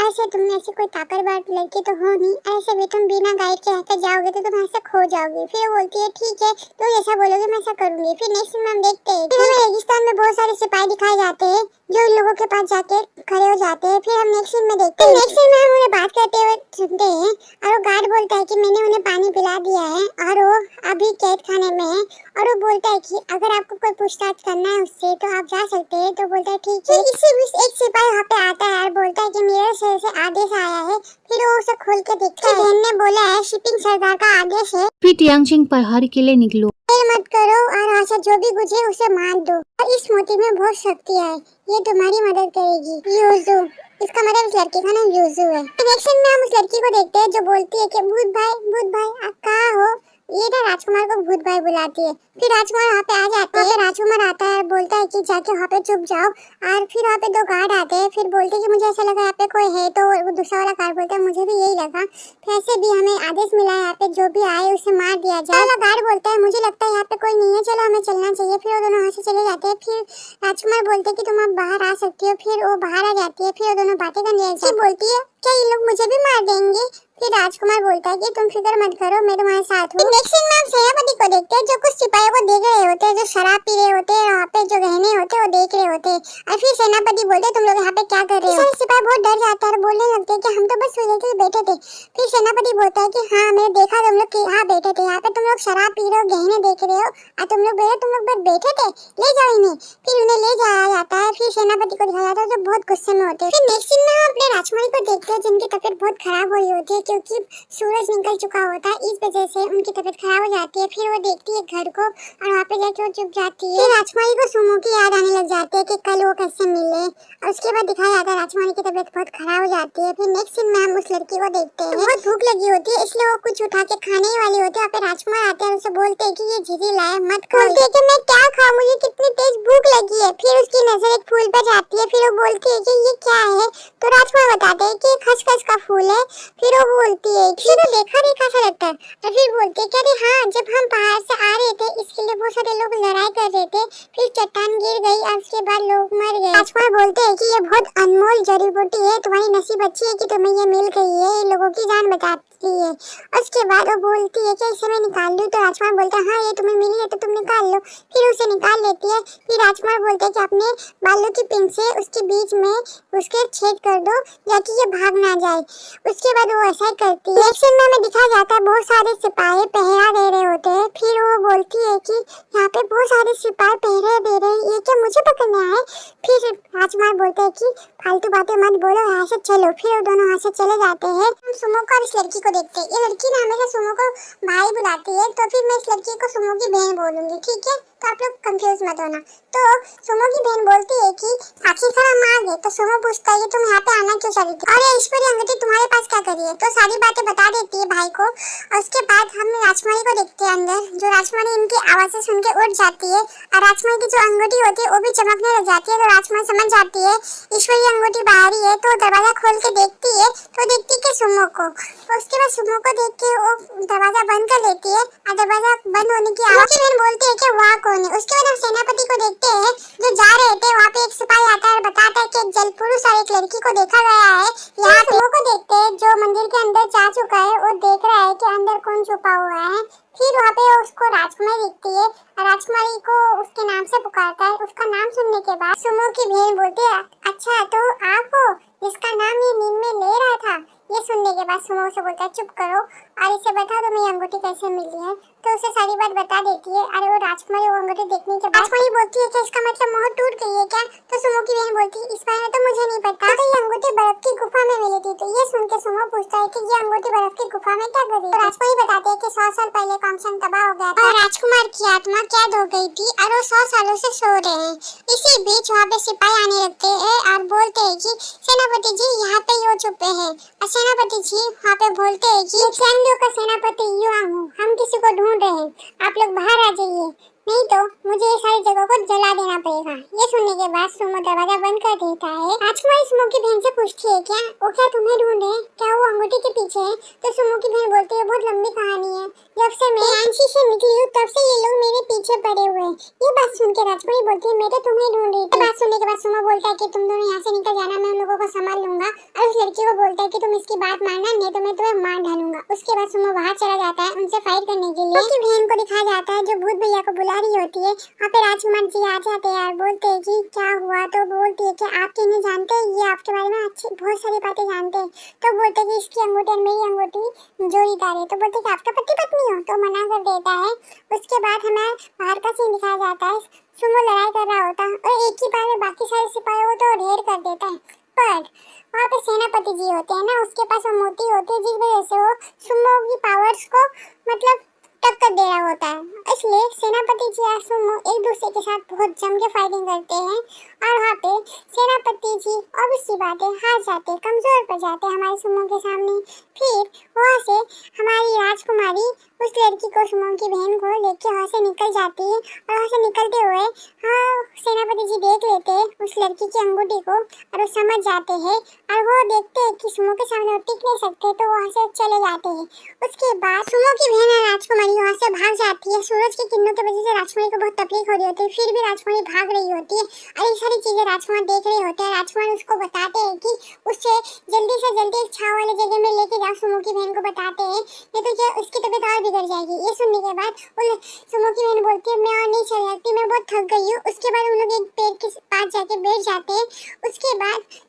ऐसे तुम ऐसी कोई ताकतवर लड़की तो हो नहीं, ऐसे भी तुम बिना गाइड के रहकर जाओगे तो तुम ऐसे खो जाओगे। फिर वो बोलती है ठीक है तो जैसा बोलोगे मैं ऐसा करूंगी। फिर नेक्स्ट में हम देखते हैं फिर रेगिस्तान में बहुत सारे सिपाही दिखाए जाते हैं जो इन लोगों के पास जाके खड़े हो जाते हैं। फिर हम नेक्स्ट सीन में देखते हैं, नेक्स्ट सीन में हम उन्हें बात करते हुए सुनते हैं और वो गार्ड बोलता है कि मैंने उन्हें पानी पिला दिया है और वो अभी कैद खाने में है। और वो बोलता है कि अगर आपको कोई पूछताछ करना है उससे तो आप जा सकते हैं। तो बोलता है ठीक है। इसी बीच एक सिपाही वहाँ पे आता है और बोलता है कि मेरे शहर से आदेश आया है। फिर वो उसे खोल के देखता है, बहन ने बोला है शिपिंग सरदार का आदेश है, फिर तियांगचिंग पहाड़ के लिए निकलो, मत करो और आशा जो भी गुजरे उसे मार दो। और इस मोती में बहुत शक्ति है, ये तुम्हारी मदद करेगी। यूजू, इसका मतलब इस लड़की का नाम यूजू है। रिएक्शन में हम उस लड़की को देखते हैं जो बोलती है कि भूत भाई आप कहाँ हो। ये ना राजकुमार को भूत भाई बुलाती है। फिर राजकुमार वहाँ पे आ जाते हैं। राजकुमार आता है बोलता है कि जाके वहाँ पे छुप जाओ। और फिर वहाँ पे दो गार्ड आते हैं। फिर बोलते हैं कि मुझे ऐसा लगा यहाँ पे कोई है। तो वो दूसरा वाला गार्ड बोलता है मुझे भी यही लगा, फिर ऐसे भी हमें आदेश मिला है यहाँ पे जो भी आए उसे मार दिया जाए। वाला गार्ड बोलता है मुझे लगता है यहाँ पे कोई नहीं है, चलो हमें चलना चाहिए। फिर वो दोनों वहाँ से चले जाते हैं। फिर राजकुमार बोलते हैं कि तुम अब बाहर आ सकती हो। फिर वो बाहर आ जाती है। फिर वो दोनों बातें करने लगती है। बोलती है क्या ये लोग मुझे भी मार देंगे। फिर राजकुमार बोलता है कि तुम फिक्र मत करो मैं तुम्हारे साथ हूँ। नेक्स्ट सीन में हम सेनापति को देखते हैं जो कुछ सिपाहियों को देख रहे होते हैं, जो शराब पी रहे होते हैं, वहाँ पे जो गहने होते हैं वो देख रहे होते हैं। और फिर सेनापति बोलते हैं तुम लोग यहाँ पे क्या कर रहे हो। सिपाही बहुत डर जाता है और बोलने लगते हैं कि हम तो बस सोने के लिए बैठे थे। फिर सेनापति बोलता है कि हाँ मैंने देखा तुम लोग यहाँ बैठे थे, यहाँ पे तुम लोग शराब पी रहे हो, गहने देख रहे हो और तुम लोग बस बैठे थे, ले जाओ इन्हें। फिर उन्हें ले जाया जाता है। फिर सेनापति को दिखाया जाता है जो बहुत गुस्से में होते हैं। फिर नेक्स्ट सीन में हम अपने राजकुमारी को देखते हैं जिनकी तबीयत बहुत खराब हो रही होती है क्योंकि सूरज निकल चुका होता है, इस वजह से उनकी तबीयत खराब हो जाती है। फिर वो देखती है घर को और वहाँ पे जाके वो चुप जाती है। फिर राजकुमारी को सुमो की याद आने लग जाती है कि कल वो कैसे मिले और उसके बाद दिखाया जाता है राजकुमारी की तबीयत बहुत खराब हो जाती है। फिर नेक्स्ट सीन में हम उस लड़की को देखते हैं, बहुत भूख लगी होती है इसलिए वो कुछ उठा के खाने ही वाली होती है। वहाँ पे राजकुमार आते हैं, उसे बोलते हैं कि ये झिरी लाए मत खाओ। बोलती है कि मैं क्या खाऊं, मुझे कितनी तेज भूख लगी है। फिर उसकी नजर एक फूल पर जाती है। फिर वो बोलती है कि ये क्या है। तो राजकुमार बताते हैं कि खसखस का फूल है। फिर वो बोलती है कि तो देखा सा लगता है। तो फिर बोलते हैं कि अरे हाँ जब हम पहाड़ से आ रहे थे इसके लिए बहुत सारे लोग लड़ाई कर रहे थे, फिर चट्टान गिर गई और उसके बाद लोग मर गए। राजकुमार बोलते हैं कि ये बहुत अनमोल जड़ी बूटी है, तुम्हारी नसीब अच्छी है कि तुम्हें ये मिल गई है, ये लोगों की जान बचाती है। उसके बाद वो बोलती है कि इसे मैं निकाल लूं। तो राजकुमार बोलता है हाँ ये तुम्हें मिली है तो तुम निकाल लो। फिर उसे निकाल लेती है। फिर राजकुमार बोलते हैं कि अपने बालों की पिन से उसके बीच में उसके छेद कर दो ताकि ये भाग ना जाए। उसके बाद वो ऐसा ही करती है। एक्शन में हमें दिखाया जाता है बहुत सारे सिपाही पहरा दे रहे होते हैं। फिर वो बोलती है कि यहाँ पे बहुत सारे सिपाही पहरे दे रहे हैं, ये क्या मुझे पकड़ने आए। फिर राजकुमार बोलते हैं कि फालतू बातें मत बोलो, यहाँ से चलो। फिर वो दोनों यहाँ से चले जाते हैं। हम सुमो को और इस लड़की को देखते हैं। ये लड़की ना हमेशा सुमो को भाई बुलाती है, तो फिर मैं इस लड़की को सुमो की बहन बोलूंगी, ठीक है। तो आप लोग कंफ्यूज मत होना। तो सुमो की बहन बोलती है कि आखिरकार हम आ गए। तो सुमो पूछता है कि तुम यहाँ पे आना क्यों चली थी और ये ईश्वरी अंगूठी तुम्हारे पास क्या करी है। तो सारी बातें बता देती है भाई को। और उसके बाद हम राजकुमारी को देखते हैं अंदर, जो राजकुमारी इनकी आवाज़ें सुन के उठ जाती है और राजकुमारी की जो अंगूठी होती है वो भी चमकने लग जाती है। तो राजकुमारी समझ जाती है ईश्वरी अंगूठी बाहर ही है। तो दरवाजा खोल के देखती है तो देखती है सुमो को। तो उसके बाद सुमो को देख के वो दरवाजा बंद कर लेती है और दरवाजा बंद होने की आवाज़ बोलती है कि वाह कौन है। उसके बाद हम सेनापति को देखते हैं जो जा रहे थे, वहाँ पे एक सिपाही आता है और बताता है कि एक जल पुरुष और एक लड़की को देखा गया है। यहाँ सुमो को देखते हैं जो मंदिर के अंदर जा चुका है, वो देख रहा है कि अंदर कौन छुपा हुआ है। फिर वहाँ पे उसको राजकुमारी दिखती है और राजकुमारी को उसके नाम से पुकारता है। उसका नाम सुनने के बाद सुमो की बहन बोलती है, अच्छा तो आप हो जिसका नाम ये नींद में ले रहा था। ये सुनने के बाद सुमो से बोलता है, चुप करो और इसे बता दो मैं अंगूठी कैसे मिली है। तो उसे सारी बात बता देती है। अरे वो राजकुमारी वो अंगूठी देखने के बाद राजकुमारी बोलती है कि इसका मतलब मोहर टूट गई है क्या। तो सुमो की बहन बोलती है, इस बारे में तो मुझे नहीं पता, तो ये अंगूठी बर्फ की गुफा में मिली थी। तो ये सुन के सुमो पूछता है कि ये अंगूठी बर्फ की गुफा में क्या कर रही है। तो राजकुमारी बताते हैं कि 100 साल पहले कॉन्स्टेंट तबाह हो गया था और राजकुमार की आत्मा कैद हो गई थी और वो 100 सालों से सो रहे हैं। इसी बीच वहाँ पे सिपाही आने लगते हैं और बोलते हैं कि सेनापति जी यहाँ पे यो छुपे हैं। और सेनापति जी वहाँ पे बोलते हैं कि चैंडू का सेनापति युआंग हूँ, हम किसी को ढूंढ रहे हैं, आप लोग बाहर आ जाइए, नहीं तो मुझे ये सारी जगह को जला देना पड़ेगा। ये सुनने के बाद सुमो दरवाजा बंद कर देता है। राजकुमारी सुमो की बहन से पूछती है, क्या वो क्या तुम्हें ढूंढे, क्या वो अंगूठी के पीछे है। तो सुमो की बहन बोलती है, बहुत लंबी कहानी है, जब से मैं आंशी से निकली हूँ तब से ये लोग मेरे पीछे पड़े हुए हैं। ये बात सुन के राजकुमारी बोलती है, मैं तो तुम्हें ढूंढ रही थी। बात सुनने के बाद सुमो बोलता है कि तुम दोनों यहाँ से निकल जाना, मैं उन लोगों को संभाल लूंगा। और उस लड़की को बोलता है कि तुम इसकी बात मानना, नहीं तो मैं तुम्हें मार डालूंगा। उसके बाद सुमो बाहर चला जाता है उनसे फाइट करने के लिए। उसकी बहन को दिखाया जाता है जो भूत भैया को बुला रही होती है। वहाँ पे राजकुमार जी आ जाते हैं और बोलते हैं कि क्या हुआ। तो बोलती है कि आप क्यों नहीं जानते, ये आपके बारे में अच्छी बहुत सारी बातें जानते हैं। तो बोलते हैं कि इसकी अंगूठी और मेरी अंगूठी जोड़ीदार है। तो बोलते हैं कि आपका पति पत्नी हो, तो मना कर देता है। उसके बाद हमें बाहर का सीन दिखाया जाता है, सुमो लड़ाई कर रहा होता है और एक ही बार में बाकी सारे सिपाहियों को तो ढेर कर देता है। पर वहाँ पे सेनापति जी होते हैं ना, उसके पास वो मोती होती है जिस वजह से वो सुमो की पावर्स को मतलब टक्कर दे रहा होता है। इसलिए सेनापति जी और सुमो एक दूसरे के साथ बहुत जम के फाइटिंग करते हैं और वहाँ पे सेनापति जी ऑब्वियसली बात है हार जाते, कमजोर पड़ जाते हैं हमारे सुमो के सामने। फिर वहाँ से हमारी राजकुमारी उस लड़की को, सुमो की बहन को लेके वहाँ से निकल जाती है और वहाँ से निकलते हुए सेनापति जी देख लेते हैं उस लड़की की अंगूठी को और वो समझ जाते हैं और वो देखते हैं कि सुमो के सामने वो टिक नहीं सकते, तो वहाँ से चले जाते हैं। उसके बाद सुमो की बहन और राजकुमारी वहाँ से भाग जाती है। सूरज की किरणों की वजह से राजकुमारी को बहुत तकलीफ हो रही होती है, फिर भी राजकुमारी भाग रही होती है और ये सारी चीजें राजकुमार देख रहे होते हैं। राजकुमार उसको बताते हैं कि उससे जल्दी से जल्दी एक छाव वाली जगह में लेके जाओ। सुमो की बहन को बताते हैं, नहीं तो क्या उसकी तबीयत और बिगड़ जाएगी। ये सुनने के बाद सुमो की बहन बोलती है, मैं और नहीं चल सकती, मैं बहुत थक गई हूँ। उसके बाद उन लोग एक पेड़ के पास जाके बैठ जाते हैं। उसके बाद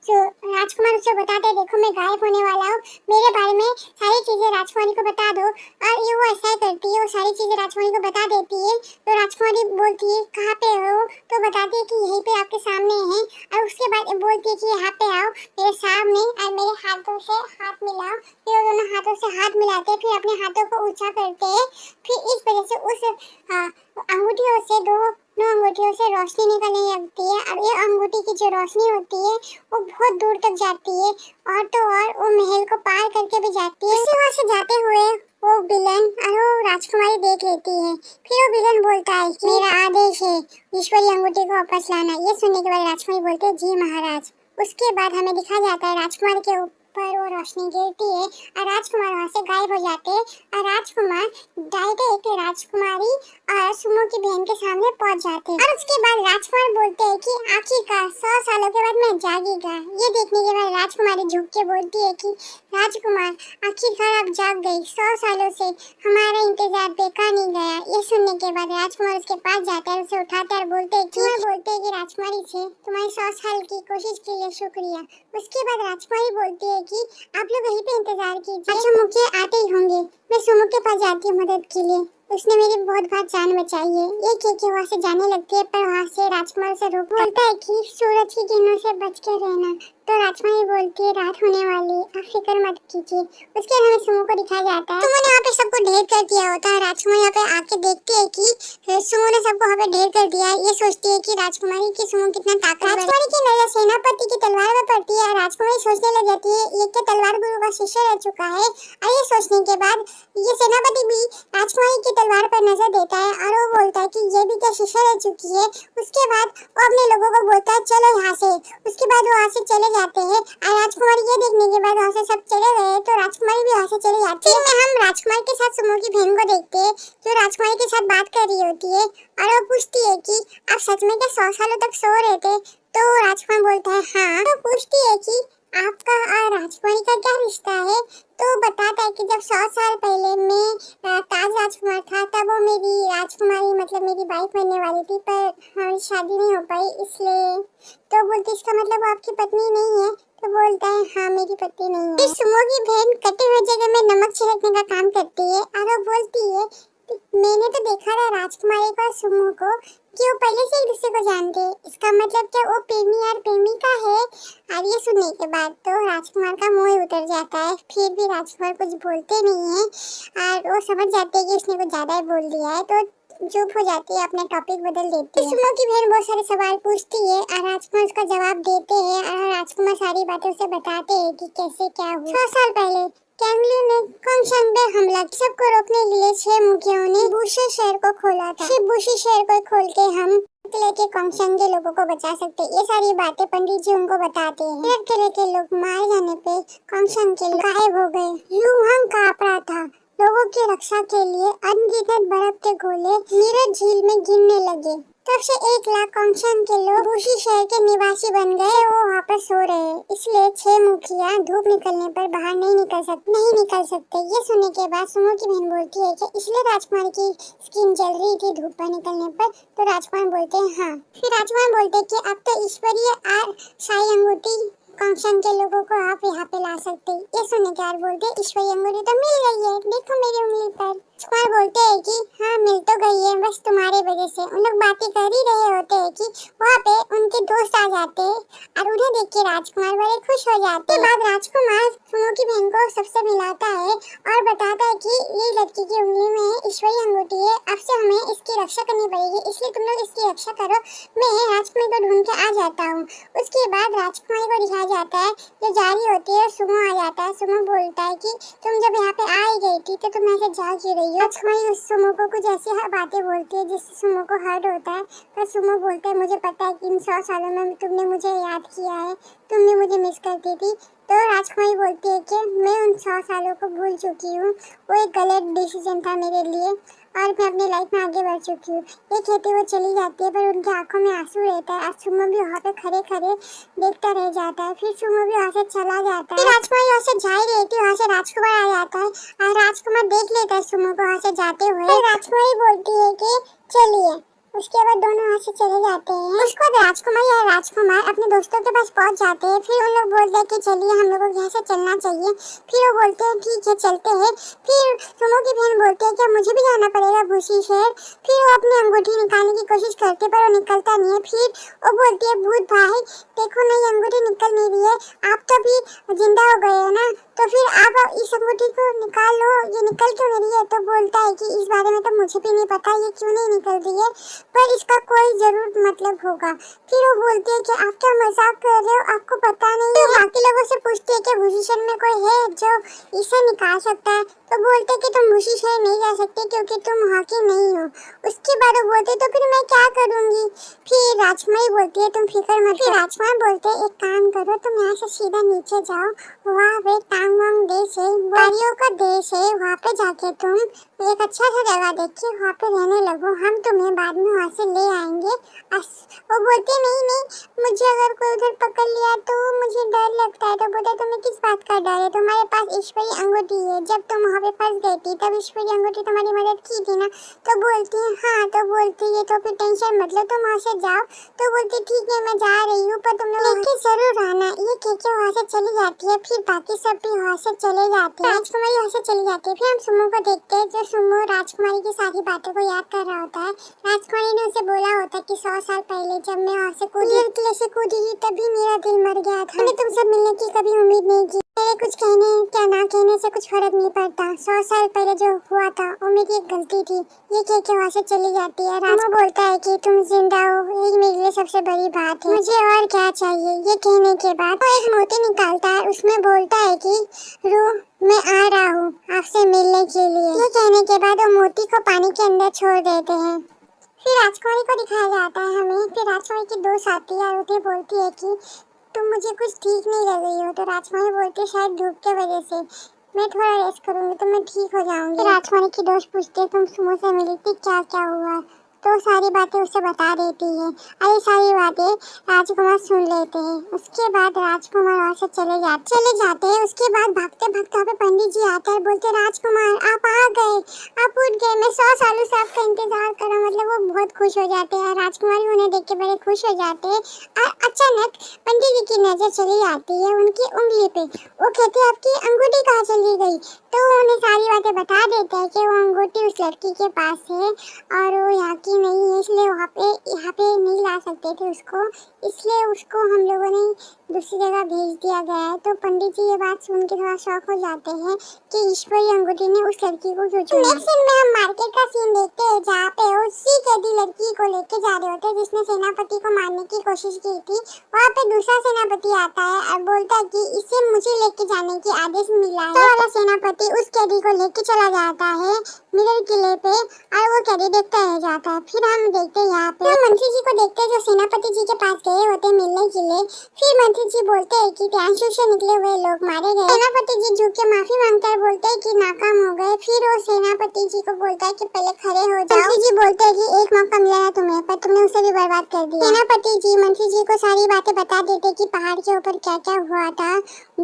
राजकुमार उसे बताते हैं, देखो मैं गायब होने वाला हूँ, मेरे बारे में सारी चीजें राजकुमारी को बता दो। और ये वो ऐसा ही करती है, वो सारी चीजें राजकुमारी को बता देती है। तो राजकुमारी बोलती है, कहाँ पे हो। तो बताती है कि यहीं पे आपके सामने है। और उसके बाद बोलती है कि यहाँ पे आओ मेरे सामने और मेरे हाथों से हाथ मिलाओ। फिर वो दोनों हाथों से हाथ मिलाते हैं, फिर अपने हाथों को ऊंचा करते हैं। फिर इस वजह से उस अंगूठियों से दोनों अंगूठियों से रोशनी निकलने लगती है और ये अंगूठी की जो रोशनी होती है वो बहुत दूर तक जाती है और तो और वो महल को पार करके भी जाती है। वहाँ से जाते हुए वो विलन और वो राजकुमारी देख लेती है। फिर वो विलन बोलता है, मेरा आदेश है ईश्वरी अंगूठी को वापस लाना। ये सुनने के बाद राजकुमारी बोलती है, जी महाराज। उसके बाद हमें दिखाया जाता है राजकुमारी के पर वो रोशनी गिरती है और राजकुमार वहाँ से गायब हो जाते हैं और राजकुमार डायरेक्ट राजकुमारी और सुमो की बहन के सामने पहुँच जाते हैं। और उसके बाद राजकुमार बोलते हैं कि आखिरकार 100 सालों के बाद मैं जागेगा। ये देखने के बाद राजकुमारी झुक के बोलती है कि राजकुमार आखिरकार आप जाग गई, 100 सालों से हमारा इंतजार बेकार नहीं गया। ये सुनने के बाद राजकुमार उसके पास जाता है, उसे उठाते और बोलते हैं कि राजकुमारी से तुम्हारी 100 साल की कोशिश के लिए शुक्रिया। उसके बाद राजकुमारी बोलती है कि आप लोग वहीं पे इंतजार कीजिए, अच्छा मुखिया आते ही होंगे। मैं सुमो के पास जाती हूँ मदद के लिए, उसने मेरी बहुत बार जान बचाई है। ये कह के वहाँ से जाने लगती है, पर वहाँ से राजकुमार से रोक बोलता है कि सूरज की किरणों से बच के रहना। तो राजकुमारी बोलती है, रात होने वाली, आप फिक्र मत कीजिए। उसके बाद हमें सुमो को दिखाया जाता है। सुमो ने यहाँ पे सबको ढेर कर दिया होता है। राजकुमारी यहाँ पे आके देखती है कि सुमो ने सबको वहाँ पे ढेर कर दिया है। ये सोचती है कि राजकुमारी की सुमो कितना ताकतवर है। राजकुमारी की नजर सेनापति की तलवार में पड़ती है। राजकुमारी सोचने लग जाती है, ये क्या तलवार गुरु का शिष्य रह चुका है। और ये सोचने के बाद ये सेनापति भी राजकुमारी की तलवार पर नजर देता है और वो बोलता है कि ये भी क्या शीशा रह चुकी है। उसके बाद वो अपने लोगों को बोलता है चलो यहाँ से। उसके बाद वो वहाँ से चले जाते हैं और राजकुमारी ये देखने के बाद वहाँ से सब चले गए तो राजकुमारी भी वहाँ से चली जाती है। फिर हम राजकुमार के साथ सुमो की बहन को देखते हैं जो राजकुमारी के साथ बात कर रही होती है और वो पूछती है कि आप सच में क्या 100 सालों तक सो रहे थे। तो राजकुमार बोलता है हाँ। तो पूछती है कि आपका और राजकुमारी का क्या रिश्ता है। तो बताता है कि जब 100 साल पहले मैं ताज राजकुमार था तब वो मेरी राजकुमारी मतलब मेरी वाइफ बनने वाली थी पर हमारी शादी नहीं हो पाई इसलिए। तो बोलती इसका मतलब वो आपकी पत्नी नहीं है। तो बोलता है हाँ मेरी पत्नी नहीं है। फिर सुमो की बहन कटे हुए जगह में नमक छिड़कने का काम करती है और वो बोलती है मैंने तो देखा था राजकुमारी को और सुमो को कि वो पहले से एक दूसरे को जानते हैं। इसका मतलब क्या वो प्रेमी और प्रेमिका है। और ये सुनने के बाद तो राजकुमार का मोह उतर जाता है। फिर भी राजकुमार कुछ बोलते नहीं है और वो समझ जाते हैं कि उसने कुछ ज्यादा ही बोल दिया है तो चुप हो जाती है, अपना टॉपिक बदल देती है। सुमो की बहन बहुत सारे सवाल पूछती है और राजकुमार उसका जवाब देते हैं और राजकुमार सारी बातें उसे बताते हैं कि कैसे क्या हुआ। 100 साल पहले कैंगली ने कोंगशेंग पे हमला किया। सबको रोकने के लिए 6 मुखियाओं ने बुशी शहर को खोला था। सिर्फ बुशी शहर को खोल के हम किले के कोंगशेंग के लोगों को बचा सकते। ये सारी बातें पंडित जी उनको बताते हैं। किले के लोग मारे जाने पे कोंगशेंग के लोग गायब हो गए। यूहांग कांप रहा था। लोगों की रक्षा के लिए अनगिनत बर्फ के गोले नीरज झील में गिरने लगे। तब से 1 लाख कोंगशेंग के लोग बुशी शहर के निवासी बन गए। वो वहाँ पर सो रहे हैं इसलिए 6 मुखिया धूप निकलने पर बाहर नहीं निकल सकते। ये सुनने के बाद सुमो की बहन बोलती है कि इसलिए राजकुमार की स्किन जल रही थी धूप पर निकलने पर। तो राजकुमार बोलते हैं हाँ। फिर राजकुमार बोलते हैं कि अब तो ईश्वरीय और शाही अंगूठी कोंगशेंग के लोगों को आप यहाँ पे ला सकते। ये सुनने के बाद बोलते हैं ईश्वरीय अंगूठी तो मिल गई है, देखो मेरी उंगली पर। राजकुमार बोलते हैं कि हाँ मिल तो गई है बस तुम्हारे वजह से। उन लोग बातें कर ही रहे होते हैं कि वहाँ पे उनके दोस्त आ जाते हैं और उन्हें देख के राजकुमार बड़े खुश हो जाते हैं। बाद राजकुमार सुमो की बहन को सबसे मिलाता है और बताता है कि ये लड़की की उंगली में ईश्वरीय अंगूठी है। अब से हमें इसकी रक्षा करनी पड़ेगी इसलिए तुम लोग इसकी रक्षा करो। मैं राजकुमारी को ढूंढ के आ जाता हूँ। उसके बाद राजकुमारी को दिखाया जाता है जो जा रही होती है। सुमो आ जाता है। सुमो बोलता है कि तुम जब यहाँ पे आ ही गई थी तो तुम ऐसे जा क्यों रही हो। राजकुमारी सुमो को कुछ ऐसी बातें बोलती है जिससे सुमो को हर्ट होता है। पर सुमो बोलता है मुझे पता है कि इन 100 सालों में तुमने मुझे याद किया है, तुमने मुझे मिस करती थी। तो राजकुमारी बोलती है कि मैं उन 100 सालों को भूल चुकी हूँ। वो एक गलत डिसीजन था मेरे लिए और मैं अपनी लाइफ में आगे बढ़ चुकी हूँ। ये कहते वो चली जाती है पर उनकी आंखों में आंसू रहता है और सुमो भी वहाँ पे खड़े खड़े देखता रह जाता है। फिर सुमो भी वहाँ से चला जाता है। फिर राजकुमारी वहाँ से जा ही रही थी, वहाँ से राजकुमार आ जाता है और राजकुमार देख लेता है सुमो को वहाँ से जाते हुए। फिर राजकुमारी बोलती है कि चलिए। उसके बाद दोनों वहाँ से चले जाते हैं। उसके बाद राजकुमारी और राजकुमार अपने दोस्तों के पास पहुँच जाते हैं। फिर उन लोग बोलते हैं कि चलिए हम लोगों को यहाँ से चलना चाहिए। फिर वो बोलते हैं ठीक है चलते हैं। फिर सुमो की बहन बोलती है कि मुझे भी जाना पड़ेगा बुशी शहर। फिर वो अपनी अंगूठी निकालने की कोशिश करते पर वो निकलता नहीं है। फिर वो बोलती है भूत भाई देखो ना ये अंगूठी निकल नहीं रही है, आप तो भी जिंदा हो गए हो ना, तो फिर आप इस अंगूठी को निकाल लो, ये निकल क्यों नहीं रही है। तो बोलता है कि इस बारे में तो मुझे भी नहीं पता ये क्यों नहीं निकल रही है पर इसका कोई जरूर मतलब होगा। फिर वो बोलती है कि आप क्या मजाक कर रहे हो, आपको पता नहीं है। बाकी लोगों से पूछती है कि भूषण में कोई है जो इसे निकाल सकता है। तो बोलते कि तुम भूषी शहर नहीं जा सकते क्योंकि तुम वहाँ की नहीं हो। उसके बाद वो बोलते तो फिर मैं क्या करूँगी। फिर राजकुमारी बोलती है तुम फिक्र मत। फिर राजकुमार बोलते एक काम करो तुम यहाँ से सीधा नीचे जाओ, वहाँ पे टांगवांग देश है, वारियों का देश है, वहाँ पे जाके तुम एक अच्छा सा जगह देखिए वहाँ पे रहने लगो, हम तुम्हें बाद में वहाँ से ले आएंगे। वो बोलते नहीं मुझे अगर कोई उधर पकड़ लिया तो मुझे डर लगता है। तो बोलते तुम्हें किस बात का डर है, तुम्हारे पास ईश्वरी अंगूठी है, जब तुम वहाँ पे फंस गई थी तब ईश्वरी अंगूठी तुम्हारी मदद की थी ना। तो बोलती है हाँ। तो बोलती है तो फिर टेंशन मत लो तुम वहाँ से जाओ। तो बोलती ठीक है मैं जा रही हूँ पर तुम लोग लेके जरूर आना। ये कहके वहाँ से चली जाती है। फिर बाकी सब भी वहाँ से चले जाते हैं। राजकुमारी वहाँ से चली जाती है। फिर हम सुमो को देखते हैं जो सुमो राजकुमारी की सारी बातों को याद कर रहा होता है। राजकुमारी ने उसे बोला होता है कि 100 साल पहले जब मैं वहाँ से कूदी थी तभी मेरा दिल मर गया था, मैंने तुमसे मिलने की कभी उम्मीद नहीं की। मेरे कुछ कहने क्या ना कहने से कुछ फर्क नहीं पड़ता। 100 साल पहले जो हुआ था वो मेरी एक गलती थी। ये कह के वहाँ से चली जाती है। रामू बोलता है कि तुम जिंदा हो, यही मेरे लिए सबसे बड़ी बात है, मुझे और क्या चाहिए। ये कहने के बाद वो एक मोती निकालता है, उसमें बोलता है कि रू मैं आ रहा हूँ आपसे मिलने के लिए। ये कहने के बाद वो मोती को पानी के अंदर छोड़ देते हैं। फिर राजकुमारी को दिखाया जाता है हमें। फिर राजकुमारी की दोस्त आती है और उन्हें बोलती है कि तुम मुझे कुछ ठीक नहीं लग रही हो। तो राजकुमारी बोलती है शायद धूप के वजह से, मैं थोड़ा रेस्ट करूंगी तो मैं ठीक हो जाऊंगी। फिर राजकुमारी की दोस्त पूछती है तुम सुमो से मिली थी, क्या क्या हुआ। तो सारी बातें उसे बता देती है और ये सारी बातें राजकुमार सुन लेते हैं। उसके बाद राजकुमार वहाँ से चले जाते हैं। उसके बाद भागते भागते वहाँ पे पंडित जी आते हैं, बोलते राजकुमार आप आ गए, आप उठ गए, मैं 100 सालों से आपका इंतजार कर रहा हूँ। मतलब वो बहुत खुश हो जाते हैं। राजकुमारी उन्हें देख के बड़े खुश हो जाते हैं और अचानक पंडित जी की नजर चली जाती है उनकी उंगली पे। वो कहते हैं आपकी अंगूठी कहाँ चली गई। तो उन्हें सारी बातें बता देते हैं कि वो अंगूठी उस लड़की के पास है और वो यहाँ की नहीं है, इसलिए यहाँ पे नहीं ला सकते थे उसको, इसलिए उसको हम लोगों ने दूसरी जगह भेज दिया गया है। तो पंडित जी ये बात सुन के थोड़ा शॉक हो जाते हैं कि ईश्वरी अंगूठी ने उस लड़की को क्यों चुना। नेक्स्ट सीन में हम मार्केट का सीन देखते हैं जहाँ पे उसी कैदी लड़की को लेके जा रहे होते हैं जिसने सेनापति को मारने की कोशिश की थी। वहाँ पे दूसरा सेनापति आता है और बोलता है कि इसे मुझे लेके जाने की आदेश मिला है। तो वाला सेनापति उस कैदी को लेके चला जाता है मिरर किले पे और वो कैदी देखता रह जाता है। फिर हम देखते हैं यहाँ पे मंत्री जी को देखते हैं जो सेनापति जी के पास गए होते हैं मिलने के लिए। फिर मंत्री जी बोलते हैं कि प्यांशु से निकले हुए लोग मारे गए। सेनापति जी झुक के माफी मांगकर बोलते हैं कि नाकाम हो गए। फिर वो सेनापति जी को बोलता है कि पहले खड़े हो जाओ। मंत्री जी बोलते हैं कि एक मौका मिला है तुम्हें, पर तुमने उसे भी बर्बाद कर दिया। सेनापति जी मंत्री जी को सारी बातें बता देते कि पहाड़ के ऊपर क्या क्या हुआ था।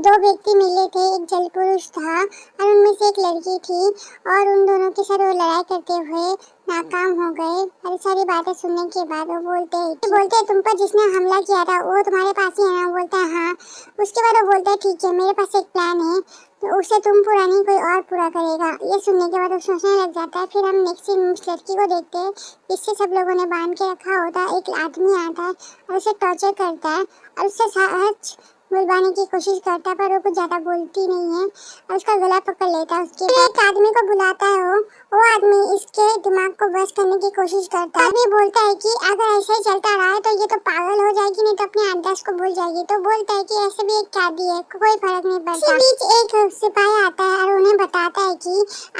2 व्यक्ति मिले थे, एक जल पुरुष था और उनमें से एक लड़की थी और उन दोनों के साथ वो लड़ाई करते हुए नाकाम हो गए। और सारी बातें सुनने के बाद वो बोलते हैं तुम पर जिसने हमला किया था वो तुम्हारे पास ही है ना। बोलता है हाँ। उसके बाद वो बोलता है ठीक है मेरे पास एक प्लान है, तो उसे तुम पूरा नहीं कोई और पूरा करेगा। ये सुनने के बाद वो सोचने लग जाता है। फिर हम नेक्स्ट सीन उस लड़की को देखते हैं जिससे सब लोगों ने बांध के रखा होता है। एक आदमी आता है और उसे टॉर्चर करता है और उससे सच बुलवाने की कोशिश करता है, पर वो कुछ ज्यादा बोलती नहीं है और उसका गला पकड़ लेता है। उसके बाद एक आदमी को बुलाता है। वो आदमी इसके दिमाग को बस करने की कोशिश करता है। आदमी बोलता है कि अगर ऐसे ही चलता रहा तो ये तो पागल हो जाएगी, नहीं तो अपने आदर्श को भूल जाएगी। तो बोलता है कि ऐसे भी एक कैदी है, कोई फर्क नहीं पड़ता। इसी बीच एक सिपाही आता है और उन्हें बताता है कि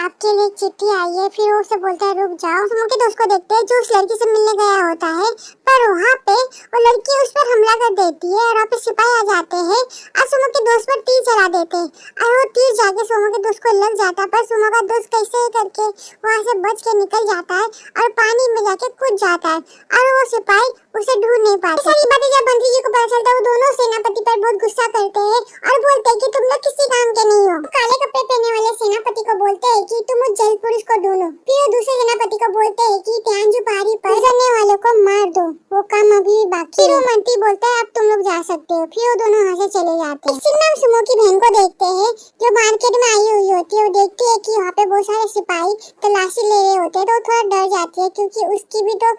आपके लिए एक चिट्ठी आई है। फिर वो उसे बोलता है रुक जाओ। सुमो के दोस्त को देखते हैं जो उस लड़की से मिलने गया होता है, पर वहाँ पे वो लड़की उस पर हमला कर देती है और वहाँ पे सिपाही आ जाते हैं और सुमो के दोस्त पर तीर चला देते हैं और वो तीर जाके सुमो के दोस्त को लग जाता है। पर सुमो का दोस्त कैसे करके वहाँ से बच के निकल जाता है और पानी में जाके कूद जाता है और वो सिपाही उसे ढूंढ नहीं पाते। सारी बातें जब मंत्री जी को पता चलता है वो दोनों सेनापति पर बहुत गुस्सा करते हैं और बोलते हैं कि तुम लोग किसी काम के नहीं हो। काले कपड़े पहने वाले सेनापति को बोलते हैं कि तुम उस जल पुरुष को ढूंढो। फिर वो दूसरे सेनापति को बोलते हैं कि त्यांजू पहाड़ी पर गुजरने वालों को मार दो, वो काम अभी भी बाकी है। फिर वो मंत्री बोलता है अब तुम लोग जा सकते हो। फिर वो दोनों वहाँ से चले जाते हैं। इस सीन में हम सुमो की बहन को देखते हैं जो मार्केट में आई हुई होती है। वो देखती है कि वहाँ पे बहुत सारे सिपाही तलाशी ले रहे होते हैं तो थोड़ा डर जाती है क्योंकि उसकी भी तो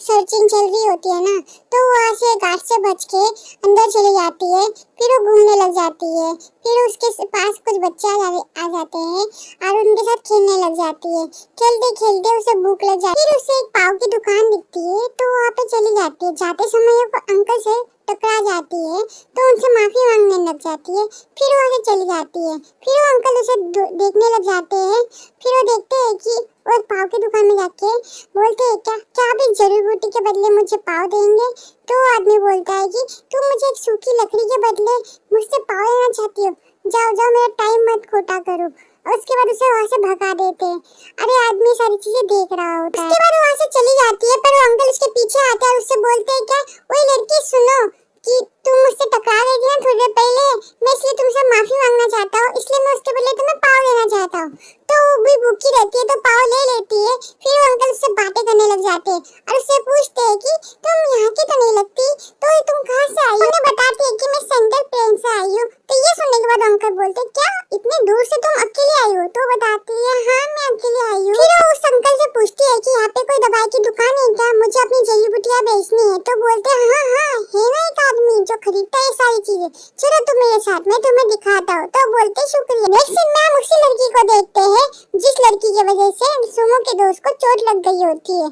सर्चिंग चल रही होती है ना। तो वहाँ से गार्ड से बच के अंदर चली जाती है। फिर वो घूमने लग जाती है। फिर उसके पास कुछ बच्चे आ जाते हैं और उनके साथ खेलने लग जाती है। खेलते खेलते उसे भूख लग जाती है। फिर उसे एक पाव की दुकान दिखती है तो वहाँ पे चली जाती है। जाते समय वो अंकल से टकरा जाती है तो उनसे माफी मांगने लग जाती है। फिर वहाँ से चली जाती है। फिर वो अंकल उसे देखने लग जाते हैं। फिर वो देखते हैं कि वो पाव की दुकान में जाके बोलते हैं क्या आप इस जड़ी बूटी के बदले मुझे पाव देंगे। तो आदमी बोलता है कि तुम मुझे एक सूखी लकड़ी के बदले मुझसे पाव लेना चाहती हो, जाओ जाओ मेरा टाइम मत खोटा करो। और उसके बाद उसे वहाँ से भगा देते हैं। अरे आदमी सारी चीजें देख रहा होता है। उसके बाद वहाँ से चली जाती है पर वो अंकल उसके पीछे आता है और उससे बोलते हैं क्या वही लड़की सुनो कि तुम मुझसे टकरा गई थी ना थोड़ी देर पहले, मैं इसलिए तुमसे माफी मांगना चाहता हूँ, इसलिए मैं उसके बदले तुम्हें पाव देना चाहता हूँ। तो वो भी भूखी रहती है तो पाव ले लेती है। फिर वो अंकल उससे बातें करने लग जाते हैं और उससे पूछते हैं कि तुम यहाँ की तो नहीं लगती, तो तुम कहाँ से आई हो। उन्हें बताती है कि मैं सेंट्रल प्लेन से आई हूँ। तो ये सुनने के बाद अंकल बोलते क्या इतने दूर से तुम अकेले आई हो। तो बताती है हाँ मैं अकेले आई हूँ। फिर वो उस अंकल से पूछती है कि यहाँ पे कोई दवाई की दुकान है क्या, मुझे अपनी जड़ी बूटी लड़कियां बेचनी है तो बोलते हैं हाँ हाँ है ना एक आदमी जो खरीदता है ये सारी चीजें, चलो तुम मेरे साथ, मैं तुम्हें दिखाता हूँ। तो बोलते शुक्रिया। नेक्स्ट सीन में हम उसी लड़की को देखते हैं जिस लड़की की वजह से सुमो के दोस्त को चोट लग गई होती है।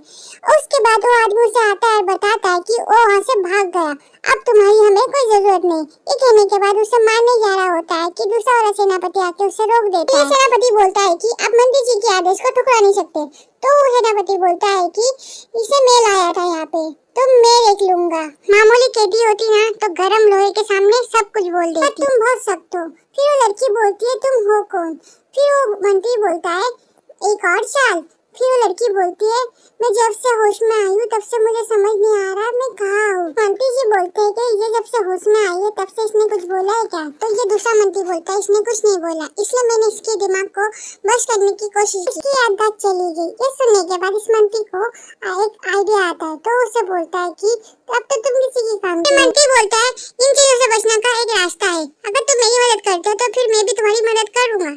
उसके बाद वो आदमी उसे आता है और बताता है कि वो वहाँ से भाग गया, अब तुम्हारी हमें कोई जरूरत नहीं। ये कहने के बाद उसे मारने जा रहा होता है कि दूसरा वाला सेनापति आके उसे रोक देता है। सेनापति बोलता है कि आप मंत्री जी के आदेश को ठुकरा नहीं सकते। तो सेनापति बोलता है कि इसे मैं लाया था यहाँ पे, तो मैं देख लूंगा। मामूली कैदी होती ना तो गरम लोहे के सामने सब कुछ बोल देती। तुम बहुत सख्त हो। फिर वो लड़की बोलती है तुम हो कौन? फिर वो मंत्री बोलता है एक और चाल। फिर वो लड़की बोलती है मैं जब से होश में आई हूँ तब से मुझे समझ नहीं आ रहा मैं कहाँ हूँ। मंत्री जी बोलते हैं कि ये जब से होश में आई है तब से इसने कुछ बोला है क्या? तो ये दूसरा मंत्री बोलता है इसने कुछ नहीं बोला, इसलिए मैंने इसके दिमाग को बस करने की कोशिश की, इसकी याददाश्त चली गई। ये सुनने के बाद इस मंत्री को एक आइडिया आता है तो उसे बोलता है कि अब तो तुम किसी की काम की। मंत्री बोलता है इन चीजों से बचने का एक रास्ता है, अगर तुम मेरी मदद करते हो तो फिर मैं भी तुम्हारी मदद करूंगा।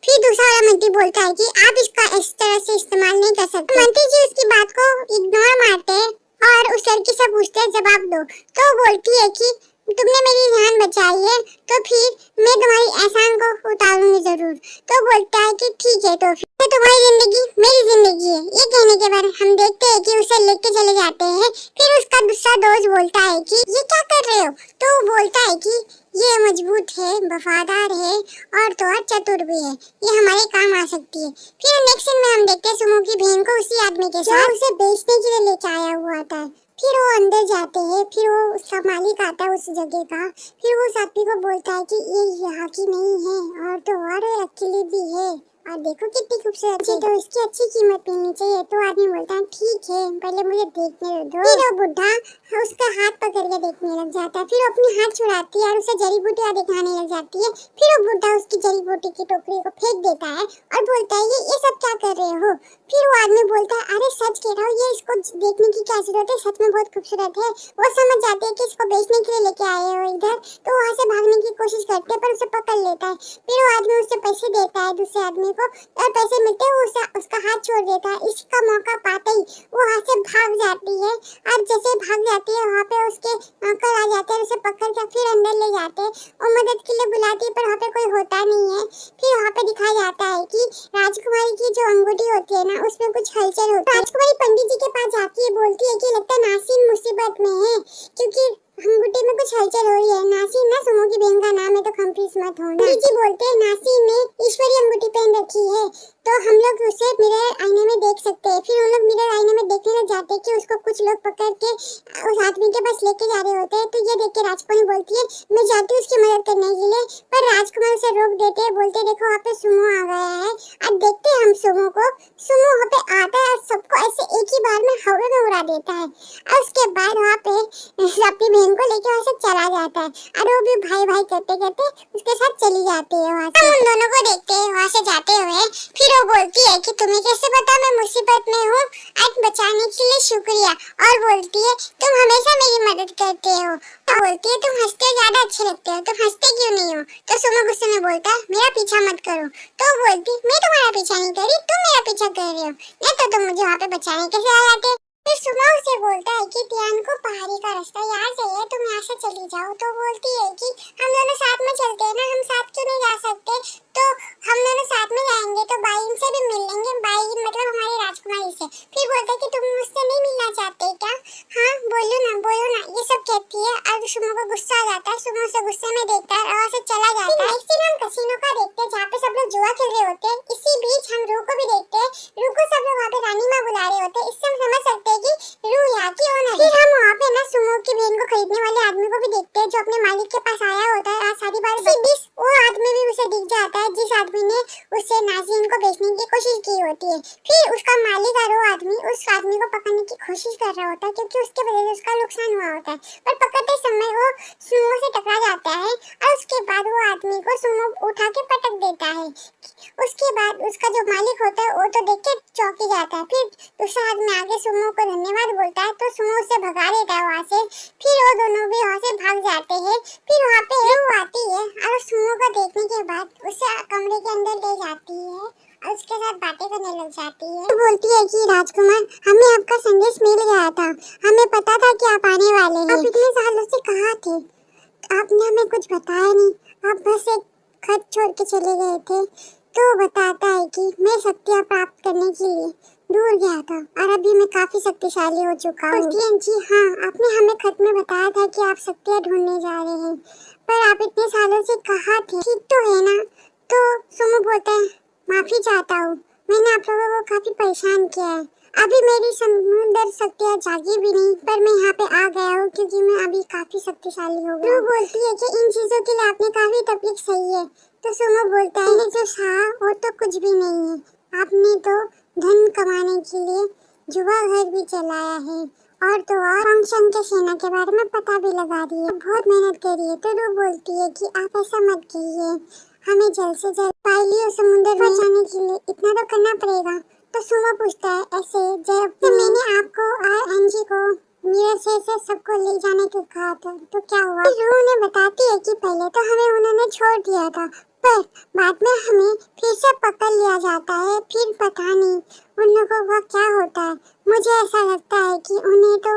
फिर दूसरा वाला मंत्री बोलता है कि आप इसका इस तरह से इस्तेमाल नहीं कर सकते। मंत्री जी उसकी बात को इग्नोर मारते हैं और उस लड़की से पूछते हैं जवाब दो। तो बोलती है कि तुमने मेरी जान बचाई है तो फिर मैं तुम्हारी एहसान को उतारूंगी जरूर। तो बोलता है कि ठीक है तो फिर तुम्हारी जिंदगी मेरी जिंदगी है। ये कहने के बाद हम देखते हैं कि उसे लेके चले जाते हैं। फिर उसका दूसरा दोस्त बोलता है कि ये क्या कर रहे हो? तो वो बोलता है कि ये मजबूत है, वफादार है और तो और चतुर भी है, ये हमारे काम आ सकती है। फिर नेक्स्ट सीन में हम देखते हैं सुमो की बहन को उसी आदमी के साथ उसे बेचने के लिए लेके आया हुआ था। फिर वो अंदर जाते हैं। फिर वो उसका मालिक आता है उस जगह का। फिर वो उस आदमी को बोलता है कि ये यहाँ की नहीं है और तो और अकेली भी है और देखो कितनी खूबसूरत है, तो इसकी अच्छी कीमत मिलनी चाहिए। तो आदमी बोलता है ठीक है पहले मुझे देखने दो। फिर वो बुढ़ा उसका हाथ पकड़ के देखने लग जाता है। फिर वो अपनी हाथ छुड़ाती है और उसे जड़ी बूटियां दिखाने लग जाती है। फिर वो बुढ़ा उसकी जड़ी बूटी की टोकरी को फेंक देता है और बोलता है ये सब क्या कर रहे हो? फिर वो आदमी बोलता है अरे सच कह रहा हूँ, ये इसको देखने की क्या जरूरत है, सच में बहुत खूबसूरत है। वो समझ जाते हैं कि इसको बेचने के लिए लेके आए हो इधर, तो वहाँ से भागने की कोशिश करते हैं पर उसे पकड़ लेता है। फिर वो आदमी उसे पैसे देता है दूसरे आदमी को और पैसे मिलते हैं उसका हाथ छोड़ देता है। इसका मौका पाते ही वो वहाँ से भाग जाती है और जैसे भाग जाती है वहाँ पे उसके अंकल आ जाते हैं, उसे पकड़ कर फिर अंदर ले जाते हैं और मदद के लिए बुलाती है पर वहाँ पे कोई होता नहीं है। फिर वहाँ पे दिखाया जाता है कि राजकुमारी की जो अंगूठी होती है ना उसमें कुछ हलचल होती है। राजकुमारी पंडित जी के पास जाती है, बोलती है कि लगता है नासिन मुसीबत में है क्योंकि अंगूठी में कुछ हलचल हो रही है। नासिन ना सुमो की बहन का नाम है तो कंफ्यूज मत होना। पंडित जी बोलते हैं नासिन ने ईश्वरी अंगूठी पहन रखी है तो हम लोग उसे मिरर आईने में देख सकते हैं। फिर हम लोग मिरर आईने में देखने लग जाते हैं कि उसको कुछ लोग पकड़ के उस आदमी के पास लेके जा रहे होते हैं। तो ये देख के राजकुमारी बोलती है मैं जाती हूँ उसकी मदद करने के लिए, पर राजकुमार उसे रोक देते हैं, बोलते देखो वहाँ पे सुमो आ गया है। अब देखते हैं हम सुमो को। सुमो वहाँ पे आता है और सबको ऐसे एक ही बार में हवा में उड़ा देता है और उसके बाद वहाँ पे अपनी बहन को लेके वहाँ से चला जाता है और वो भी भाई भाई करते करते उसके साथ चली जाती है। वहाँ से हम उन दोनों को देखते हैं वहाँ से जाते हुए। फिर वो बोलती है कि तुम्हें कैसे पता मैं मुसीबत में हूँ, आज बचाने के लिए शुक्रिया। और बोलती है तुम हमेशा मेरी मदद करते हो। तो बोलती है तुम हंसते ज्यादा अच्छे लगते हो, तुम हंसते क्यों नहीं हो? तो सुमो गुस्से में बोलता है मेरा पीछा मत करो। तो बोलती मैं तुम्हारा पीछा नहीं कर रही, तुम मेरा पीछा कर रहे हो, नहीं तो तुम मुझे वहाँ पे बचाने कैसे आ जाते। फिर सुमो उसे बोलता है कि ध्यान को पहाड़ी का रास्ता यहाँ से है, तुम यहाँ से चली जाओ। तो बोलती है कि हम दोनों साथ में चलते हैं ना, हम साथ क्यों नहीं जा सकते? तो हम दोनों साथ में जाएंगे तो बाई से भी मिल लेंगे, बाई मतलब हमारी राजकुमारी से। फिर बोलता है कि तुम मुझसे नहीं मिलना चाहते क्या? हाँ बोलो ना, ये सब कहती है और सुमो को गुस्सा आ जाता है। सुमो उसे गुस्से में देखता है और वहाँ से चला जाता है। नेक्स्ट हम कसिनो का देखते हैं जहाँ पे सब लोग जुआ खेल रहे होते हैं। इसी बीच हम रू को भी देखते हैं, रू को सब लोग वहाँ पे रानी माँ बुला रहे होते हैं। इससे हम समझ सकते हैं कि रू यहाँ की ओनर है। फिर हम वहाँ पे ना सुमो की बहन को खरीदने वाले आदमी को भी देखते हैं जो अपने मालिक के पास आया होता है सारी बार। वो आदमी भी उसे दिख जाता है जिस आदमी ने उससे नाज़रीन को बेचने की कोशिश की होती है। फिर उसका मालिक और वो आदमी उस आदमी को पकड़ने की कोशिश कर रहा होता है क्योंकि उसके वजह से उसका नुकसान हुआ होता है, पर पकड़ते समय वो सुमो से टकरा जाता है और उसके बाद वो आदमी को सुमो उठा के पटक देता है। उसके बाद उसका जो मालिक होता है वो तो देख के चौंक जाता है। फिर दूसरा आदमी आगे सुमो को धन्यवाद बोलता है तो सुमो उसे भगा देता है वहाँ से। फिर वो दोनों भी वहाँ से भाग जाते हैं। फिर वहाँ पे रू आती है और सुमो को देखने के बाद उसे कमरे के अंदर ले जाती है और उसके साथ बातें करने लग जाती है। तो बोलती है कि राजकुमार, हमें आपका संदेश मिल गया था, हमें पता था कि आप आने वाले हैं। आप इतने सालों से कहाँ थे? आपने हमें कुछ बताया नहीं, आप बस एक खत छोड़ के चले गए थे। तो बताता है कि मैं शक्तियाँ प्राप्त करने के लिए दूर गया था और अभी मैं काफी शक्तिशाली हो चुका हूँ। जी हाँ, आपने हमें खत में बताया था कि आप शक्तियाँ ढूंढने जा रहे हैं, पर आप इतने सालों से कहाँ थे? ठीक तो है ना? तो सुमो बोलता है, माफी चाहता हूँ, मैंने आप लोगों को काफी परेशान किया है। अभी मेरी समुद्र शक्तियाँ जागी भी नहीं, पर मैं यहाँ पे आ गया हूँ क्योंकि मैं अभी काफी शक्तिशाली हो गया। वो बोलती है कि इन चीजों के लिए आपने काफी तकलीफ सही है। तो सुमो बोलता है, जो सहा वो तो कुछ भी नहीं है, आपने तो धन कमाने के लिए जुआ घर भी चलाया है और तो और फंक्शन के सेना के बारे में पता भी लगा दी है, बहुत मेहनत करी है। तो वो बोलती है कि आप ऐसा मत कहिए, हमें जल्द से जल्द पाइलियो समुद्र में जाने के लिए इतना तो करना पड़ेगा। तो सुमो पूछता है, ऐसे जब मैंने आपको और एनजी को मेरे से सबको ले जाने को कहा था तो क्या हुआ? रूह ने बताती है कि पहले तो हमें उन्होंने छोड़ दिया था, पर बाद में हमें फिर से पकड़ लिया जाता है। फिर पता नहीं उन लोगों का क्या होता है, मुझे ऐसा लगता है कि उन्हें तो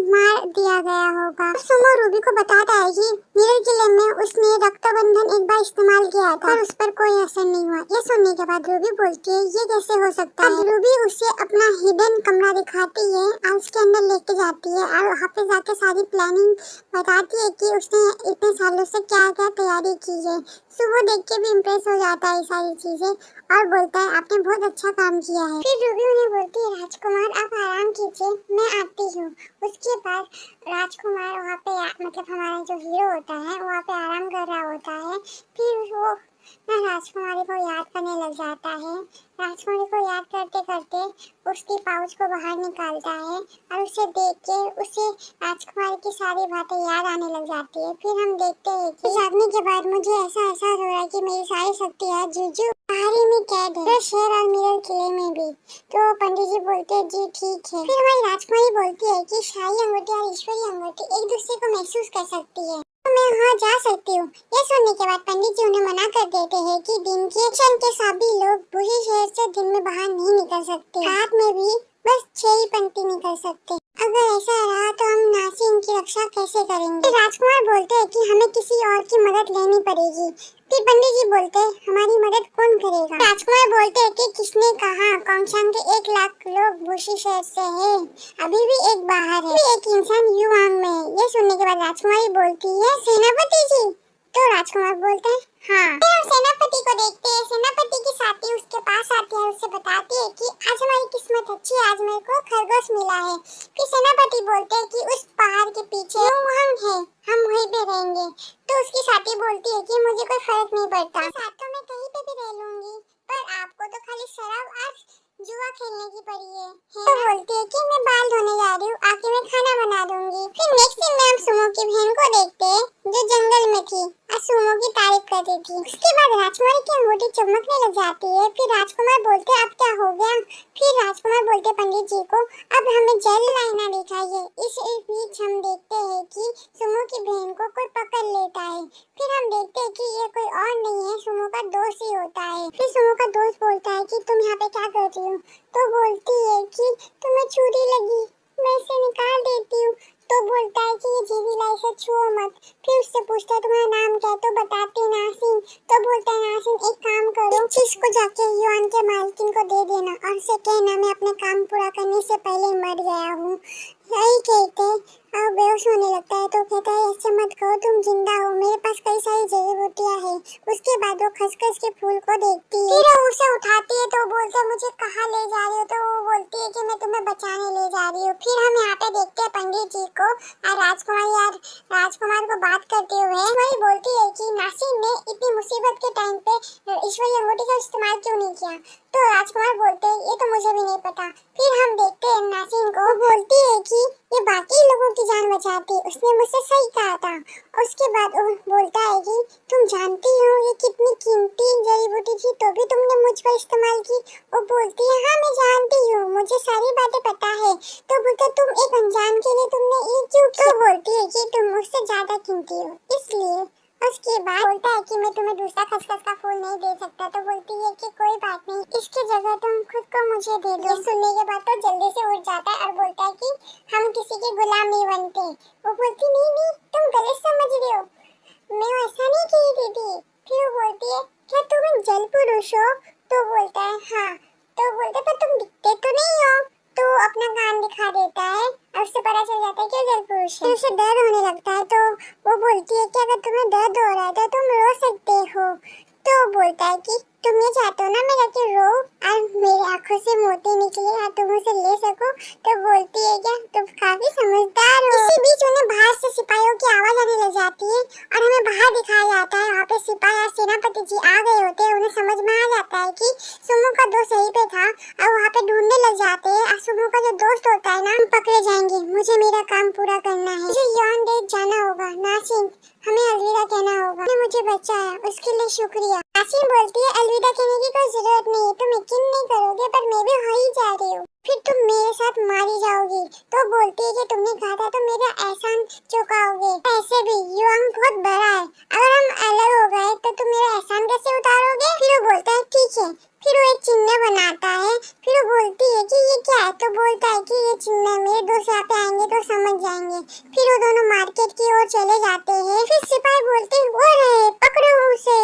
मार दिया गया होगा। सुमो रूबी को बताता है कि मिरर किले में उसने रक्तबंधन एक बार इस्तेमाल किया था और उस पर कोई असर नहीं हुआ। ये सुनने के बाद रूबी बोलती है, ये कैसे हो सकता है? रूबी उसे अपना हिडन कमरा दिखाती है और उसके अंदर लेके जाती है और वहाँ पे जाके सारी प्लानिंग बताती है कि उसने इतने सालों से क्या क्या तैयारी की है। सुबह देख के भी इम्प्रेस हो जाता है सारी चीजें और बोलता है, आपने बहुत अच्छा काम किया है। फिर रूबी उन्हें बोलती है, राजकुमार आप आराम कीजिए, मैं आती हूँ। उसके बाद राजकुमार वहाँ पे मतलब हमारा जो हीरो होता है वहाँ पे आराम कर रहा होता है। फिर वो ना राजकुमारी को याद करने लग जाता है। राजकुमारी को याद करते करते उसकी पाउच को बाहर निकालता है और उसे देख के उसे राजकुमारी की सारी बातें याद आने लग जाती है। फिर हम देखते हैं कि जागने के बाद मुझे ऐसा एहसास हो रहा है कि मेरी सारी शक्तियाँ जुजू पहाड़ी में कैद है, तो शेर और मिरर किले में भी। तो पंडित जी बोलते हैं, जी ठीक है। फिर हमारी राजकुमारी बोलती है कि शाही अंगूठी और ईश्वरी अंगूठी एक दूसरे को महसूस कर सकती है, मैं वहाँ जा सकती हूँ। ये सुनने के बाद पंडित जी उन्हें मना कर देते हैं कि दिन के क्षण के सभी लोग बुरी शहर से दिन में बाहर नहीं निकल सकते, रात में भी बस 6 ही पंक्ति निकल सकते। अगर ऐसा रहा तो हम नासिन की रक्षा कैसे करेंगे? राजकुमार बोलते हैं कि हमें किसी और की मदद लेनी पड़ेगी। फिर पंडित जी बोलते हैं, हमारी मदद कौन करेगा? राजकुमार बोलते हैं कि किसने कहा कोंगशान के 1 लाख लोग बुशी शहर से हैं, अभी भी एक बाहर है, एक इंसान युवांग में है। ये सुनने के बाद राजकुमारी बोलती है, सेनापति जी? तो राजकुमार बोलते हैं, हाँ। फिर हम सेनापति को देखते हैं। सेनापति की साथी उसके पास आती है और उससे बताती है कि आज हमारी किस्मत अच्छी है, आज मेरे को खरगोश मिला है। फिर सेनापति बोलते हैं कि उस पहाड़ के पीछे युवांग है, हम वहीं पे रहेंगे। तो उसकी साथी बोलती है कि मुझे कोई फर्क नहीं पड़ता, साथ तो मैं कहीं पे भी रह लूंगी, पर आपको तो खाली शराब और जुआ खेलने की पड़ी है। तो बोलती है कि मैं बाल धोने जा रही हूँ, आके मैं खाना बना दूंगी। फिर नेक्स्ट सीन में हम सुमो की बहन को देखते हैं जो जंगल में थी और सुमो की तारीफ कर रही थी। उसके बाद राजकुमारी की अंगूठी चमकने लग जाती है। फिर राजकुमार बोलते, अब क्या हो गया? फिर राजकुमार बोलते पंडित जी को, अब हमें जल लाइना दिखाइए। इस बीच हम देखते हैं कि सुमो की बहन को कोई पकड़ लेता है। फिर हम देखते हैं कि ये कोई और नहीं है, सुमो का दोस्त ही होता है। फिर सुमो का दोस्त बोलता है कि तुम यहाँ पे क्या कर रही हो? तो बोलती है कि तुम्हें छुरी लगी, मैं इसे निकाल देती हूँ। तो बोलता है कि ये जीवीला, इसे छुओ मत। फिर उससे पूछता है तुम्हारा नाम क्या है? तो बताती है नासिन। तो बोलता है नासिन एक काम करो, इसको जाके युआन के मालकिन को दे देना और उसे कहना मैं अपने काम पूरा करने से पहले मर गया हूँ। यही कहते और बेहोश होने लगता है। तो कहता है ऐसे मत कहो, तुम जिंदा हो, मेरे पास कई सारी जड़ी बूटियां हैं। उसके बाद वो खसखस के फूल को देखती है, फिर वो उसे उठाती है। तो बोलता है मुझे कहाँ ले जा रही हो? तो वो बोलती है कि मैं तुम्हें बचाने ले जा रही हूँ। फिर हम यहाँ पे देखते हैं पंडित जी को और राजकुमार को बात करते हुए। वही बोलती है कि नासिन ने इतनी मुसीबत के टाइम पे ईश्वरी अंगूठी का इस्तेमाल क्यों नहीं किया? तो राजकुमार बोलते हैं ये तो मुझे भी नहीं पता। फिर हम देखते हैं नासिन को, बोलती है कि ये बाकी लोगों की जान बचाती, उसने मुझसे सही कहा था। उसके बाद वो बोलता है कि तुम जानती हो ये कितनी कीमती जड़ी बूटी थी, तो भी तुमने मुझ पर इस्तेमाल की? वो बोलती है हाँ मैं जानती हूँ, मुझे सारी बातें पता है। तो बोलता तुम एक अनजान के लिए तुमने ये क्यों किया? तो बोलती है कि तुम मुझसे ज्यादा कीमती हो इसलिए। उसके बाद बोलता है कि मैं तुम्हें दूसरा खसखस का फूल नहीं दे सकता, तो बोलती है कि कोई बात नहीं, इसकी जगह तुम खुद को मुझे दे दो। सुनने के बाद तो जल्दी से उठ जाता है और बोलता है कि हम किसी के गुलाम नहीं बनते। वो बोलती नहीं नहीं, तुम गलत समझ रहे हो, मैं ऐसा नहीं की दीदी। फिर वो बोलती है क्या तुम जल पुरुष हो? तो बोलता है हाँ। तो बोलते पर तुम दिखते तो नहीं हो। तो अपना कान दिखा देता है और उससे पता चल जाता है कि जल पुरुष है। उसे दर्द होने लगता है तो वो बोलती है कि अगर तुम्हें दर्द हो रहा है तो तुम रो सकते हो। तो बोलता है कि तुम ये चाहते हो ना मैं जाके रो और मेरी आंखों से मोती निकले या तुम उसे ले सको। तो बोलती है क्या तुम काफी समझदार हो। इसी बीच उन्हें बाहर से सिपाहियों की आवाज आने लग जाती है और हमें बाहर दिखाया जाता है वहाँ पे सिपाही और सेनापति जी आ गए होते हैं। उन्हें समझ में आ जाता है कि सुमो का दोस्त सही पे था और वहाँ पे ढूंढने लग जाते हैं। और सुमो का जो दोस्त होता है ना, हम पकड़े जाएंगे, मुझे मेरा काम पूरा करना है, मुझे यौन डेट जाना होगा। नासिन हमें अलविदा कहना होगा, मुझे बचाया उसके लिए शुक्रिया। नासिन बोलती है अलविदा कहने की कोई जरूरत नहीं, तुम यकीन नहीं करोगे पर मैं भी हो ही जा रही हूँ, फिर तुम मेरे साथ मारी जाओगी। तो बोलती है कि तुमने कहा था तुम मेरा एहसान चुकाओगे। ऐसे भी युवांग बहुत बड़ा है, अगर हम अलग हो गए तो तुम मेरा एहसान कैसे उतारोगे? फिर वो बोलता है ठीक है। फिर वो एक चिन्ह बनाता है। फिर वो बोलती है कि ये क्या है? तो बोलता है कि ये चिन्ह है, मेरे दोस्त यहाँ पे आएंगे तो समझ जाएंगे। फिर वो दोनों मार्केट की ओर चले जाते हैं। फिर सिपाही बोलते हैं वो रहे, पकड़ो उसे।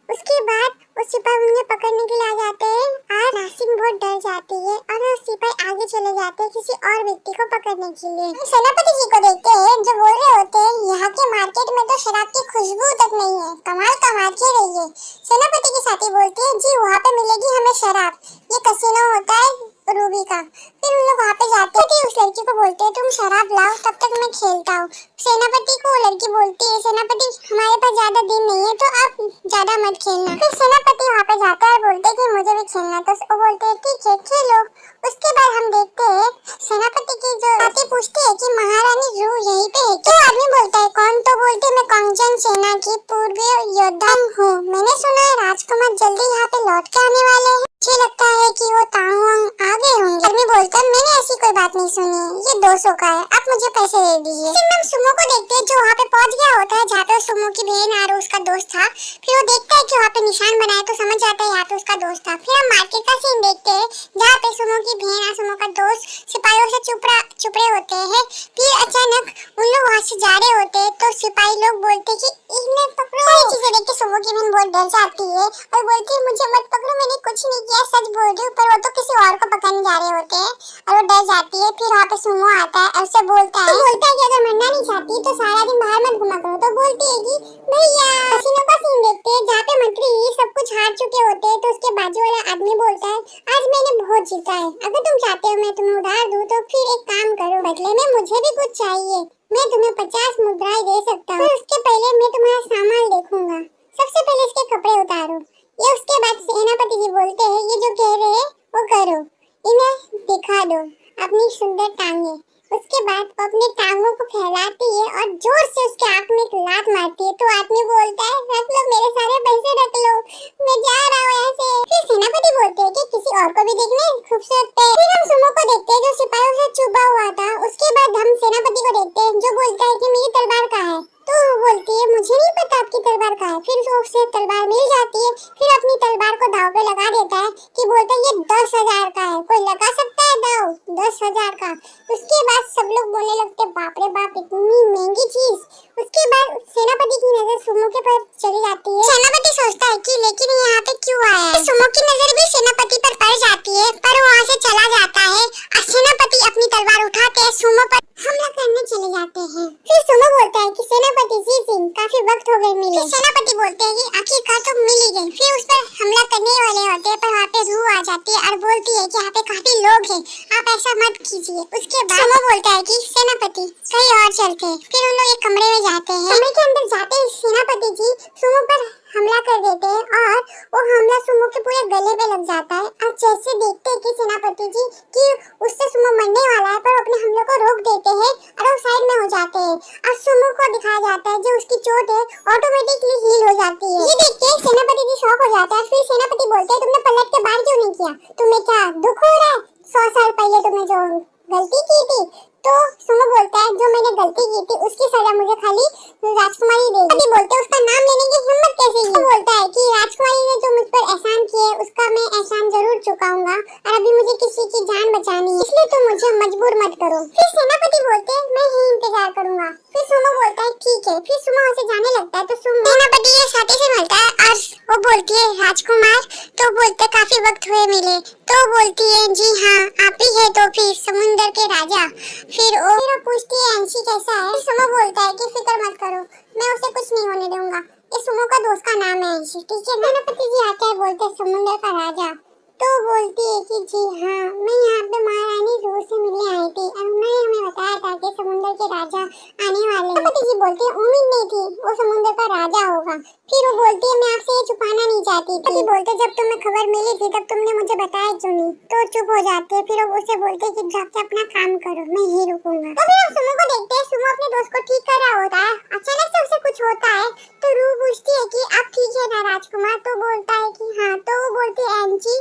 उसके बाद वो सिपाही उन्हें पकड़ने के लिए आ जाते हैं और नासिन बहुत डर जाती है और वो सिपाही आगे चले जाते हैं किसी और व्यक्ति को पकड़ने के लिए। सेनापति जी को देखते हैं जो बोल रहे होते हैं यहाँ के मार्केट में तो शराब की खुशबू तक नहीं है, कमाल कमाल के रही है। सेनापति के साथी बोलते हैं जी वहाँ पे मिलेगी हमें शराब, ये कसिनो होता है रूबी का। फिर उन लोग वहाँ पे जाते हैं। उस लड़की को बोलते हैं तुम शराब लाओ तब तक मैं खेलता हूँ। सेनापति को वो लड़की बोलती है सेनापति हमारे पास ज्यादा दिन नहीं है तो आप ज्यादा मत खेलना। फिर सेनापति वहाँ पे जाता है, बोलते हैं कि मुझे भी खेलना। तो वो बोलते हैं ठीक है खेलो। उसके बाद हम देखते हैं सेनापति की जो साथी पूछती है कि महारानी रू यहीं पे है क्या? आदमी बोलता है कौन? तो बोलते मैं कांगजन सेना की पूर्व योद्धा हूँ, मैंने सुना है राजकुमार जल्दी यहाँ पे लौट के आने वाले हैं, मुझे लगता है कि वो तांग आ गए होंगे। आदमी बोलता है मैंने ऐसी कोई बात नहीं सुनी है, ये 200 का है, आप मुझे पैसे दे दीजिए। फिर हम सुमो को देखते हैं जो वहाँ पे पहुँच गया होता है जहाँ पे सुमो की बहन और उसका दोस्त था। फिर वो देखता है कि वहाँ पे निशान बनाया तो समझ जाता है यहाँ पे उसका दोस्त था। फिर हम मार्केट का सीन देखते हैं जहाँ पे सुमो की बहन और सुमो का दोस्त सिपाहियों से चुप रहे होते हैं। फिर अचानक उन लोग वहाँ से जा रहे होते हैं तो सिपाही लोग बोलते हैं कि इन्हें पकड़ो। ये चीजें देख के सुमो की बहन बहुत डर जाती है और बोलती है मुझे मत पकड़ो, मैंने कुछ नहीं किया, सच बोल रही हूँ। पर वो तो किसी और को पकड़ने जा रहे होते हैं और वो डर जाती है। फिर वहाँ पे सुमो आता है और उससे बोलता है कि अगर मरना नहीं चाहती तो सारा दिन बाहर मत घुमा करो। तो बोलती है कि भैया। कसिनो का सीन देखते हैं जहाँ पे मंत्री सब कुछ हार चुके होते हैं। तो उसके बाजू वाला आदमी बोलता है आज मैंने बहुत जीता है, अगर तुम चाहते हो मैं तुम्हें उधार दूं तो फिर एक काम करो, बदले में मुझे भी कुछ चाहिए, मैं तुम्हें 50 मुद्राएं दे सकता हूँ। उसके पहले मैं तुम्हारा सामान देखूंगा, सबसे पहले इसके कपड़े उतारो। ये उसके बाद सेनापति जी बोलते हैं ये जो कह रहे हैं वो करो, इन्हें दिखा दो अपनी सुंदर टांगे। उसके बाद वो अपनी टांगों को फैलाती है और जोर से उसके आंख में एक लात मारती है। तो आदमी बोलता है रख लो मेरे सारे पैसे रख लो, मैं जा रहा हूँ ऐसे। फिर सेनापति बोलते हैं कि किसी और को भी देखना है खूबसूरत पे। फिर हम सुमो को देखते हैं जो सिपाहियों से छुपा हुआ था। उसके बाद हम सेनापति को देखते हैं जो बोलता है कि मेरी तलवार कहाँ है। तो वो बोलती है मुझे नहीं पता आपकी तलवार कहाँ है। फिर उसे तलवार मिल जाती है। फिर अपनी तलवार को दाव पे लगा देता है कि बोलता है ये 10,000 का है, कोई लगा सकता है दाव 10,000 का। उसके बाद सब लोग बोलने लगते बाप रे बाप इतनी महंगी चीज। उसके बाद सेनापति की नजर सुमो के पर चली जाती है। सेनापति सोचता है कि लेकिन यहाँ पे क्यों आया है। सुमो की नजर भी सेनापति पर पड़ जाती है पर वो वहाँ से चला जाता है और सेनापति अपनी तलवार उठाते हैं सुमो पर हमला करने चले जाते हैं। फिर सुमो बोलता है कि सेनापति जी सिंह काफी वक्त हो गए मिले। सेनापति बोलते हैं कि आखिरकार तो मिल ही गए। फिर उस पर हमला करने वाले होते हैं पर वहाँ पे रूह आ जाती है और बोलती है कि यहाँ पे काफी लोग हैं, आप ऐसा मत कीजिए। उसके बाद सुमो बोलता है कि सेनापति कहीं और चलते हैं। फिर उन लोग एक कमरे में जाते हैं। कमरे के अंदर जाते ही सेनापति जी सुमो पर हमला कर देते हैं और वो हमला सुमो के पूरे गले पे लग जाता है। और जैसे देखते हैं कि सेनापति जी कि उससे सुमो मरने वाला है पर अपने हमले को रोक देते हैं और वो साइड में हो जाते हैं और सुमो को दिखाया जाता है जो उसकी चोट है ऑटोमेटिकली हील हो जाती है। ये देख के सेनापति जी शॉक हो जाता है। फिर सेनापति बोलते हैं तुमने पलट के बाहर क्यों नहीं किया, तुम्हें क्या दुख हो रहा है? 100 साल पहले तुमने जो गलती की थी तो सुमो बोलता है जो मैंने गलती की थी उसकी सजा मुझे खाली राजकुमारी देगी। अभी बोलते हैं उसका नाम लेने की हिम्मत कैसे की। तो बोलता है कि राजकुमारी ने जो मुझ पर एहसान किए उसका मैं एहसान जरूर चुकाऊंगा और अभी मुझे किसी की जान बचानी है, इसलिए तुम मुझे मजबूर मत करो। फिर सेनापति बोलते हैं मैं ही इंतजार करूंगा। फिर सुमो बोलता है ठीक है। फिर सुमो वहाँ से जाने लगता है तो सुमो सेनापति के साथी से मिलता है और वो बोलती है राजकुमार, तो बोलते काफी वक्त हुए मिले। तो बोलती है जी हाँ आप ही है तो फिर समुंदर के राजा। फिर वो पूछती है अंशी कैसा है। सुमो बोलता है कि फिक्र मत करो मैं उसे कुछ नहीं होने दूंगा। इस सुमो का दोस्त का नाम है अंशी, ठीक है। सेनापति जी आते हैं बोलते हैं समुंदर का राजा। तो बोलती है कि जी हाँ मैं यहाँ पे महारानी रूह से मिलने आई थी और उन्होंने हमें बताया था कि समुंदर के राजा आने वाले हैं। सेनापति जी बोलती है उम्मीद नहीं थी वो समुंदर का राजा होगा। फिर वो बोलती है मैं आपसे ये छुपाना नहीं चाहती थी। बोलते जब तुम्हें खबर मिली थी तब तुमने मुझे बताया क्यों नहीं। तो चुप हो जाते हैं। फिर वो उसे बोलते कि जाके अपना काम करो मैं ही रुकूंगा। तो फिर हम सुमो को देखते हैं। सुमो अपने दोस्त को ठीक कर रहा होता है, अचानक से उसे कुछ होता है तो रूह पूछती है कि अब ठीक है ना राजकुमार। तो बोलता है कि हाँ। तो वो बोलती है एंजी।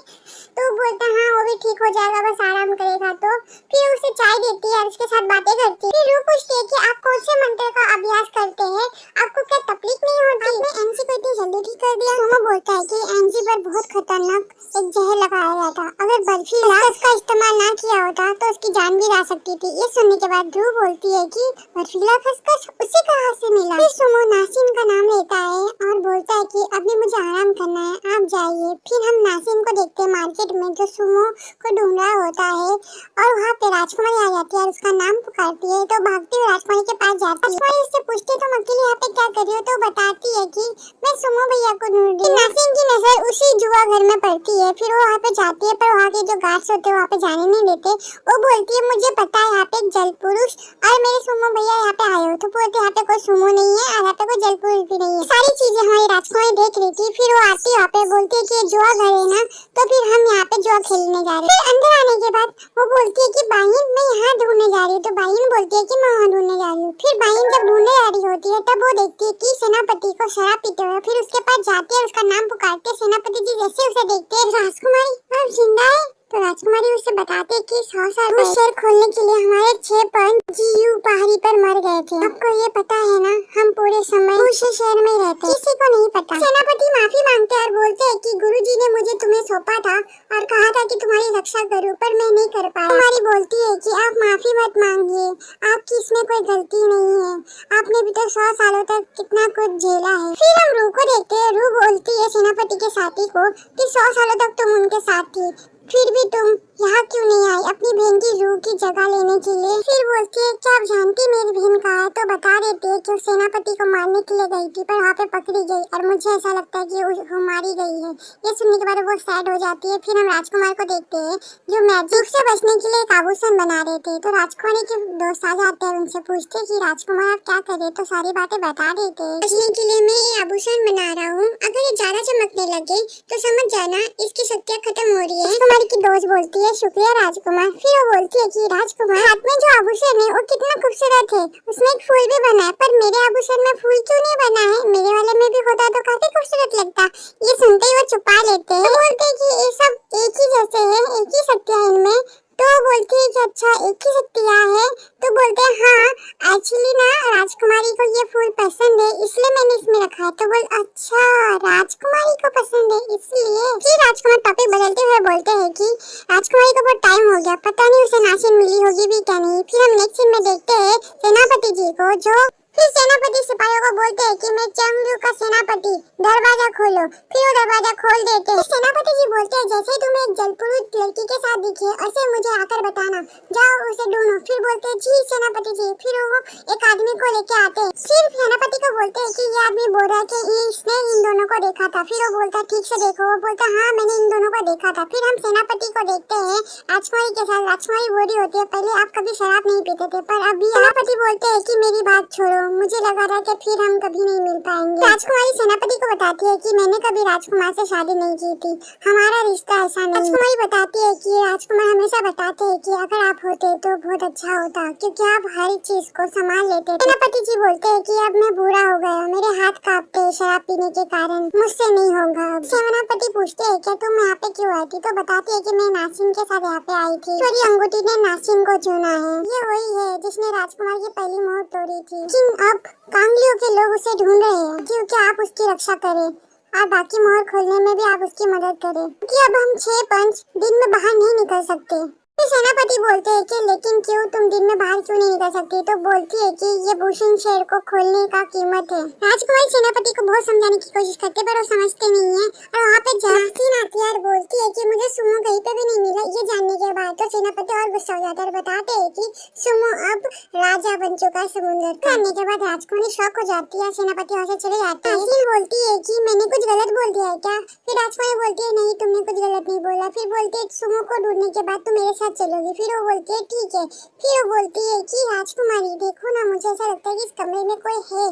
तो बोलता है हाँ वो भी ठीक हो जाएगा बस आराम करेगा। तो फिर उसे चाय देती है और उसके साथ बातें करती है। फिर रूह पूछती है कि आप कौन से मंत्र का अभ्यास करते हैं, आपको क्या तकलीफ नहीं होती। आपने एंजी को इतनी जल्दी ठीक कर दिया। सुमो बोलता है कि एंजी पर बहुत खतरनाक एक जहर लगाया गया था, अगर बर्फीला इसका इस्तेमाल ना किया होता तो उसकी जान भी जा सकती थी। ये सुनने के बाद ध्रुव बोलती है कि बर्फीला खसखस उसे कहाँ से मिला। फिर सुमो नासिन का नाम लेता है और बोलता है कि अभी मुझे आराम करना है आप जाइए। फिर हम नासिन को देखते हैं मार्केट में जो सुमो को ढूंढ रहा होता है और वहाँ पे राजकुमारी आ जाती है और उसका नाम पुकारती है। तो भागती हुई राजकुमारी के पास जाती है। राजकुमारी उससे पूछती है तुम अकेले यहाँ पे क्या कर रही हो। तो बताती है कि मैं सुमो भैया को ढूंढ रही हूँ। नासिन की नजर उसी जुआ घर में पड़ती है। फिर वो वहाँ पे जाती है पर वहाँ के जो गार्ड्स होते हैं वहाँ पे जाने नहीं देते। वो बोलती है मुझे पता है यहाँ पे जल पुरुष और मेरे सुमो भैया यहाँ पे आए हो। तो बोलते यहाँ पे कोई सुमो नहीं है और यहाँ पे कोई जल पुरुष भी नहीं है। सारी चीजें हमारी राजकुमारी देख रही थी। फिर वो आती है यहाँ पे बोलती है कि जुआ घर है ना तो फिर हम यहाँ पे जुआ खेलने जा रहे हैं। फिर अंदर आने के बाद वो बोलती है कि बाहिन मैं यहाँ ढूंढने जा रही हूँ। तो बाहिन बोलती है कि मैं वहाँ ढूंढने जा रही हूँ। फिर बाहिन जब ढूंढने जा रही होती है तब वो देखती है कि सेनापति को शराब पीते हुए। फिर उसके पास जाती है उसका नाम पुकारते। सेनापति जी जैसे उसे देखते हैं राजकुमारी आप जिंदा है। तो राजकुमारी उसे बताते हैं कि 100 साल में शहर खोलने के लिए हमारे 6 पंच जीयू पहाड़ी पर मर गए थे। आपको ये पता है ना हम पूरे समय उस शहर में रहते, किसी को नहीं पता। सेनापति माफी मांगते और बोलते हैं कि गुरुजी ने मुझे तुम्हें सौंपा था और कहा था कि तुम्हारी रक्षा करूं पर मैं नहीं कर पाया। कुमारी बोलती है कि आप माफी मत मांगिए, आपकी इसमें कोई गलती नहीं है, आपने भी तो 100 सालों तक कितना कुछ झेला है। फिर हम रूह को देखते हैं। रूह बोलती है सेनापति के साथी को कि 100 सालों तक तुम उनके साथ थी, फिर भी तुम यहाँ क्यों नहीं आई अपनी बहन की रूह की जगह लेने के लिए। फिर बोलती है क्या आप जानती मेरी बहन कहाँ है। तो बता देती है कि वो सेनापति को मारने के लिए गई थी पर वहाँ पे पकड़ी गई और मुझे ऐसा लगता है कि वो मारी गई है। ये सुनने के बाद वो सैड हो जाती है। फिर हम राजकुमार को देखते हैं जो मैजिक से बचने के लिए एक आभूषण बना रहे थे। तो राजकुमारी के दोस्त आ जाते हैं उनसे पूछते कि राजकुमार आप क्या कर रहे। तो सारी बातें बता देते हैं। बचने के लिए मैं ये आभूषण बना रहा हूँ, अगर ये ज्यादा चमकने लगे तो समझ जाना इसकी शक्तियाँ खत्म हो रही है। की दोस्त बोलती है शुक्रिया राजकुमार। फिर वो बोलती है कि राजकुमार हाथ में जो आभूषण है वो कितना खूबसूरत है, उसमें एक फूल भी बना है पर मेरे आभूषण में फूल क्यों नहीं बना है, मेरे वाले में भी होता तो काफी खूबसूरत लगता। ये सुनते ही वो छुपा लेते हैं। बोलते हैं कि ये सब एक ही जैसे है, एक ही शक्तियाँ इनमें। तो बोलती है कि अच्छा एक ही शक्तियाँ है। तो बोलते हैं हाँ एक्चुअली ना राजकुमारी को ये फूल पसंद है इसलिए मैंने इसमें रखा है। तो बोल अच्छा राजकुमारी को पसंद है इसलिए। फिर राजकुमार टॉपिक बदलते हुए बोलते हैं कि राजकुमारी को बहुत टाइम हो गया, पता नहीं उसे नासिन मिली होगी भी क्या नहीं। फिर हम नेक्स्ट सीन में देखते हैं सेनापति जी को जो फिर सेनापति सिपाहियों को बोलते हैं कि मैं चंगू का सेनापति, दरवाजा खोलो। फिर वो दरवाजा खोल देते हैं। सेनापति जी बोलते हैं जैसे तुम्हें एक जलपुरुष लड़की के साथ दिखे उसे मुझे आकर बताना, जाओ उसे ढूंढो। फिर बोलते हैं जी सेनापति जी। फिर वो एक आदमी को लेके आते हैं। फिर सेनापति को बोलते हैं कि ये आदमी बोल रहा है कि इसने इन दोनों को देखा था। फिर वो बोलता है ठीक से देखो। वो बोलता है हाँ मैंने इन दोनों को देखा था। फिर हम सेनापति को देखते हैं राजकुमारी के साथ। राजकुमारी बोल रही होती है पहले आप कभी शराब नहीं पीते थे पर अभी। सेनापति बोलते हैं कि मेरी बात छोड़ो, मुझे लगा था कि फिर हम कभी नहीं मिल पाएंगे। राजकुमारी सेनापति को बताती है कि मैंने कभी राजकुमार से शादी नहीं की थी, हमारा रिश्ता ऐसा नहीं। राजकुमारी बताती है कि राजकुमार हमेशा बताते हैं कि अगर आप होते तो बहुत अच्छा होता, क्योंकि आप हर चीज को संभाल लेते। सेनापति जी बोलते हैं कि अब मैं बूढ़ा हो गया, मेरे हाथ कांपते शराब पीने के कारण, मुझसे नहीं होगा। सेनापति पूछते हैं कि तुम यहाँ पे क्यों आई थी, तो बताती है कि मैं नासिन के साथ यहाँ पे आई थी। छोरी अंगूठी ने नासिन को चुना है, ये वही है जिसने राजकुमार की पहली मोहर तोड़ी थी। लेकिन अब कांगलियों के लोग उसे ढूंढ रहे हैं क्योंकि आप उसकी रक्षा करें और बाकी मोहर खोलने में भी आप उसकी मदद करें, क्योंकि अब हम 6 पंच दिन में बाहर नहीं निकल सकते। फिर सेनापति बोलते हैं कि लेकिन क्यों, तुम दिन में बाहर क्यों नहीं निकल सकती, तो बोलती है कि ये भूषण शहर को खोलने का कीमत है। राजकुमारी सेनापति को बहुत समझाने की कोशिश करते पर वो समझते नहीं है और वहाँ पे नासिन आती है और बोलती है कि मुझे सुमो कहीं पे भी नहीं मिला। ये जानने के बाद तो सेनापति और गुस्सा हो जाता है और बताते हैं कि सुमो अब राजा बन चुका है समुद्र का। जानने के बाद राजकुमारी शॉक हो जाती है, सेनापति वहाँ से चले जाते हैं। नासिन बोलती है कि मैंने कुछ गलत बोल दिया है क्या, फिर राजकुमारी बोलती है नहीं तुमने कुछ गलत नहीं बोला। फिर बोलती है सुमो को ढूंढने के बाद तुम मेरे साथ चलोगी। फिर वो बोलती है ठीक है। फिर वो बोलती है कि राजकुमारी देखो ना, मुझे ऐसा लगता है कि इस कमरे में कोई है।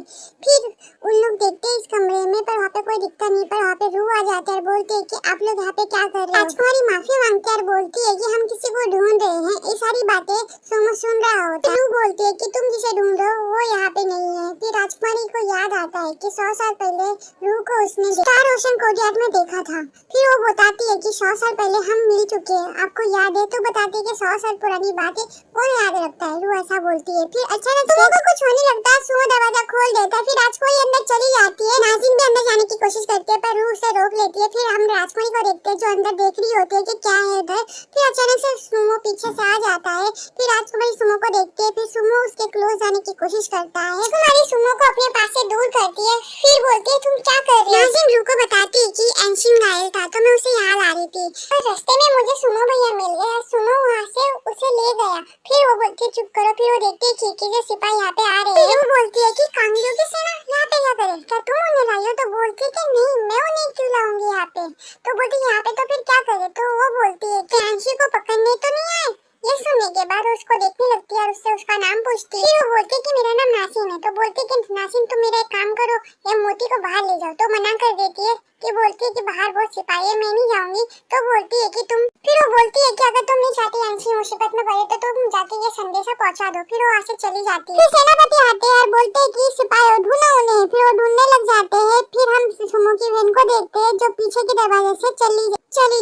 फिर उन लोग देखते हैं इस कमरे में पर वहाँ पे कोई दिखता नहीं, पर वहाँ पे रूह आ जाता है और बोलते हैं कि आप लोग यहाँ पे क्या कर रहे हो। राजकुमारी माफी मांगती है और बोलती है कि हम किसी को ढूंढ रहे हैं। ये सारी बातें सुमो सुन रहा होता है। रूह बोलती है कि तुम जिसे ढूंढ रहे हो वो यहाँ पे नहीं है। फिर राजकुमारी को याद आता है कि 100 साल पहले रूह को उसने स्टार ओशन कोर्टयार्ड में देखा था। फिर वो बताती है कि 100 साल पहले हम मिल चुके हैं, आपको याद है, तो बताती है कि 100 साल पुरानी बातें कौन याद रखता है। रूह ऐसा बोलती है। फिर अचानक सुमो को कुछ होने लगता है, सुमो दरवाजा खोल देता है। फिर राजकुमारी अंदर चली जाती है, नाज़िन भी अंदर जाने की कोशिश करती है पर रूह उसे रोक लेती है। फिर हम राजकुमारी को देखते हैं जो अंदर देख रही होती है कि क्या है उधर। फिर अचानक से सुमो पीछे से आ जाता है। फिर राजकुमारी सुमो को देखती है, फिर सुमो उसके क्लोज जाने की कोशिश करता है। राजकुमारी सुमो को अपने पास से दूर करती है। फिर बोलती है तुम क्या कर रही हो। नाज़िन रूह को बताती है कि एंशिन घायल था तो मैं उसे यहाँ ला रही थी, पर रास्ते में मुझे सुमो भैया मिल गया। सुमो वहाँ से उसे ले गया। फिर वो बोलती है चुप करो। फिर वो देखती है खिड़की से सिपाही यहाँ पे आ रहे हैं। फिर वो बोलती है कि कांगलियों की सेना यहाँ पे क्या करे, क्या तुम उन्हें लाई हो, तो बोलती है कि नहीं मैं उन्हें क्यों लाऊंगी यहाँ पे। तो बोलती है यहाँ पे तो फिर क्या करे, तो वो बोलती है कि एंशी को पकड़ने तो नहीं आए। ये सुनने के बाद उसको देखने लगती है और उससे उसका नाम पूछती है। फिर वो बोलती है कि मेरा नाम नासिन है। तो बोलती है कि नासिन तुम मेरा एक काम करो, ये मोती को बाहर ले जाओ। तो मना कर देती है कि बोलती है कि बाहर बहुत सिपाही है, मैं नहीं जाऊंगी। तो बोलती है कि तुम, फिर वो बोलती है कि अगर तुम नहीं चाहती एंशी मुसीबत में पड़े तो तुम जाके ये संदेशा पहुंचा दो। फिर वो वहाँ से चली जाती है। फिर सेनापति आते हैं और बोलते हैं कि सिपाही ढूंढो उन्हें। फिर वो ढूंढने लग जाते हैं। फिर हम सुमो की बहन को देखते हैं जो पीछे के दरवाजे से चली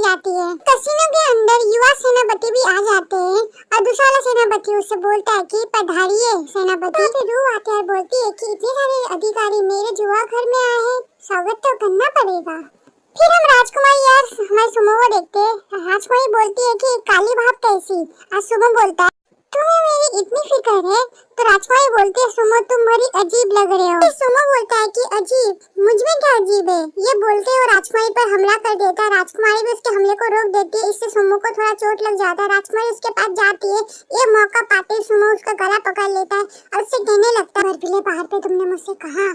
जाती है। कसिनो के अंदर युवा सेनापति भी आ जाते हैं और दूसरा वाला सेनापति उससे बोलता है कि पधारिए सेनापति। फिर रूह आती है और बोलती है कि इतने सारे अधिकारी मेरे जुआ घर में आए हैं, स्वागत तो करना पड़ेगा। फिर हम राजकुमारी और हमारे सुमो को देखते हैं। राजकुमारी बोलती है कि काली भाप कैसी, और सुमो बोलता है तुम्हें मेरी इतनी फिक्र है। तो राजकुमारी बोलती है सुमो तुम बड़ी अजीब लग रहे हो। सुमो बोलता है कि अजीब, मुझ में क्या अजीब है। ये बोलते हुए राजकुमारी पर हमला कर देता है। राजकुमारी भी उसके हमले को रोक देती है, इससे सुमो को थोड़ा चोट लग जाता है। राजकुमारी उसके पास जाती है। ये मौका पाते सुमो उसका गला पकड़ लेता है और उससे कहने लगता है बर्फीले पहाड़ पे तुमने मुझसे कहा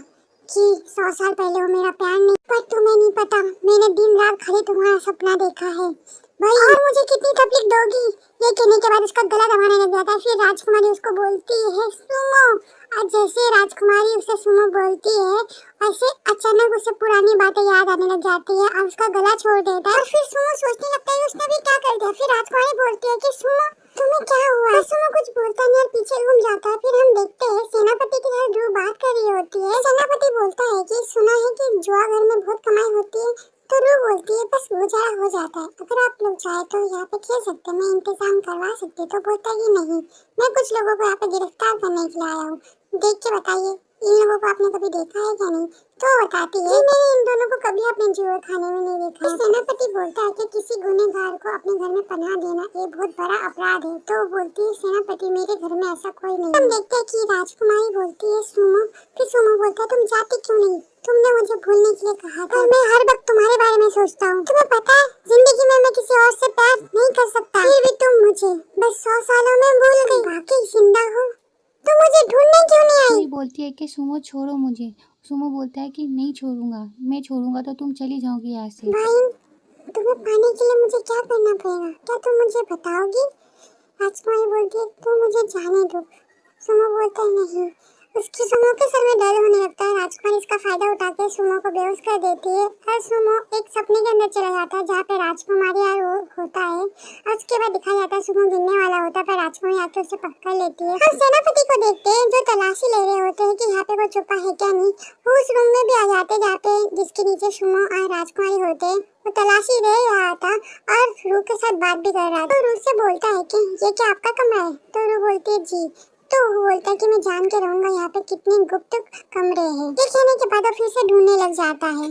कि 100 साल पहले वो मेरा प्यार नहीं, पर तुम्हें नहीं पता मैंने दिन रात खाली तुम्हारा सपना देखा है भाई, और मुझे कितनी तकलीफ दोगी। ये कहने के बाद उसका गला दबाने लग जाता है। फिर राजकुमारी उसको बोलती है सुमो, और जैसे राजकुमारी उसे सुमो बोलती है ऐसे अचानक उसे पुरानी बातें याद आने लग जाती है और उसका गला छोड़ देता है। और फिर सुमो सोचने लगता है उसने भी क्या कर दिया। फिर राजकुमारी बोलती है कि सुमो तुम्हें क्या हुआ। पर सुमो कुछ बोलता नहीं और पीछे घूम जाता है। फिर हम देखते हैं सेनापति के साथ रूह बात कर रही होती है। सेनापति बोलता है कि सुना है कि जुआ घर में बहुत कमाई होती है। तो रूह बोलती है बस गुजारा हो जाता है, अगर आप लोग चाहे तो यहाँ पे खेल सकते, मैं इंतजाम करवा सकती। तो बोलता है नहीं, मैं कुछ लोगों को यहाँ पे गिरफ्तार करने के लिए आया हूँ, देख के बताइए इन लोगों को आपने कभी देखा है क्या नहीं। तो बताती है मैंने इन दोनों को कभी अपने जुए खाने में नहीं देखा है। सेनापति बोलता है कि किसी गुनहगार को अपने घर में पनाह देना ये बहुत बड़ा अपराध है। तो बोलती है सेनापति मेरे घर में ऐसा कोई नहीं। हम देखते हैं कि राजकुमारी बोलती है सुमो, फिर सुमो बोलता है तुम जाती क्यों नहीं, तुमने मुझे भूलने के लिए कहा था, मैं हर वक्त तुम्हारे बारे में सोचता हूँ। तुम्हें पता है जिंदगी में मैं किसी और से प्यार नहीं कर सकता, फिर भी तुम मुझे बस 100 सालों में भूल गई। वाकई जिंदा हो तो मुझे ढूंढने क्यों नहीं आई। बोलती है कि सुमो छोड़ो मुझे। सुमो बोलता है कि नहीं छोड़ूंगा, मैं छोड़ूंगा तो तुम चली जाओगी यहाँ से। भाई तुम्हें पाने के लिए मुझे क्या करना पड़ेगा, क्या तुम मुझे बताओगी। राजकुमारी बोलती है तुम मुझे जाने दो। सुमो बोलता है नहीं, उसकी सुमो के सर में दर्द होने लगता है। राजकुमारी इसका फायदा उठा के सुमो को बेहोश कर देती है और सुमो एक सपने के अंदर चला जाता है जहाँ पे राजकुमारी और वो होता है। और उसके बाद दिखाया जाता है सुमो गिरने वाला होता है पर राजकुमारी आके उसे पकड़ लेती है। हम सेनापति को देखते हैं जो तलाशी ले रहे होते हैं कि यहाँ पे कोई छुपा है क्या नहीं। वो उस रूम में भी आ जाते हैं जहाँ पे जिसके नीचे सुमो और राजकुमारी होते हैं। वो तलाशी ले रहा था और रू के साथ बात भी कर रहा था। तो रू से बोलता है कि ये क्या आपका कमरा है? तो रू बोलती है जी। तो वो बोलता है कि मैं जान के रहूंगा यहाँ पे कितने गुप्त कमरे हैं। ये कहने के बाद वो फिर से ढूंढने लग जाता है।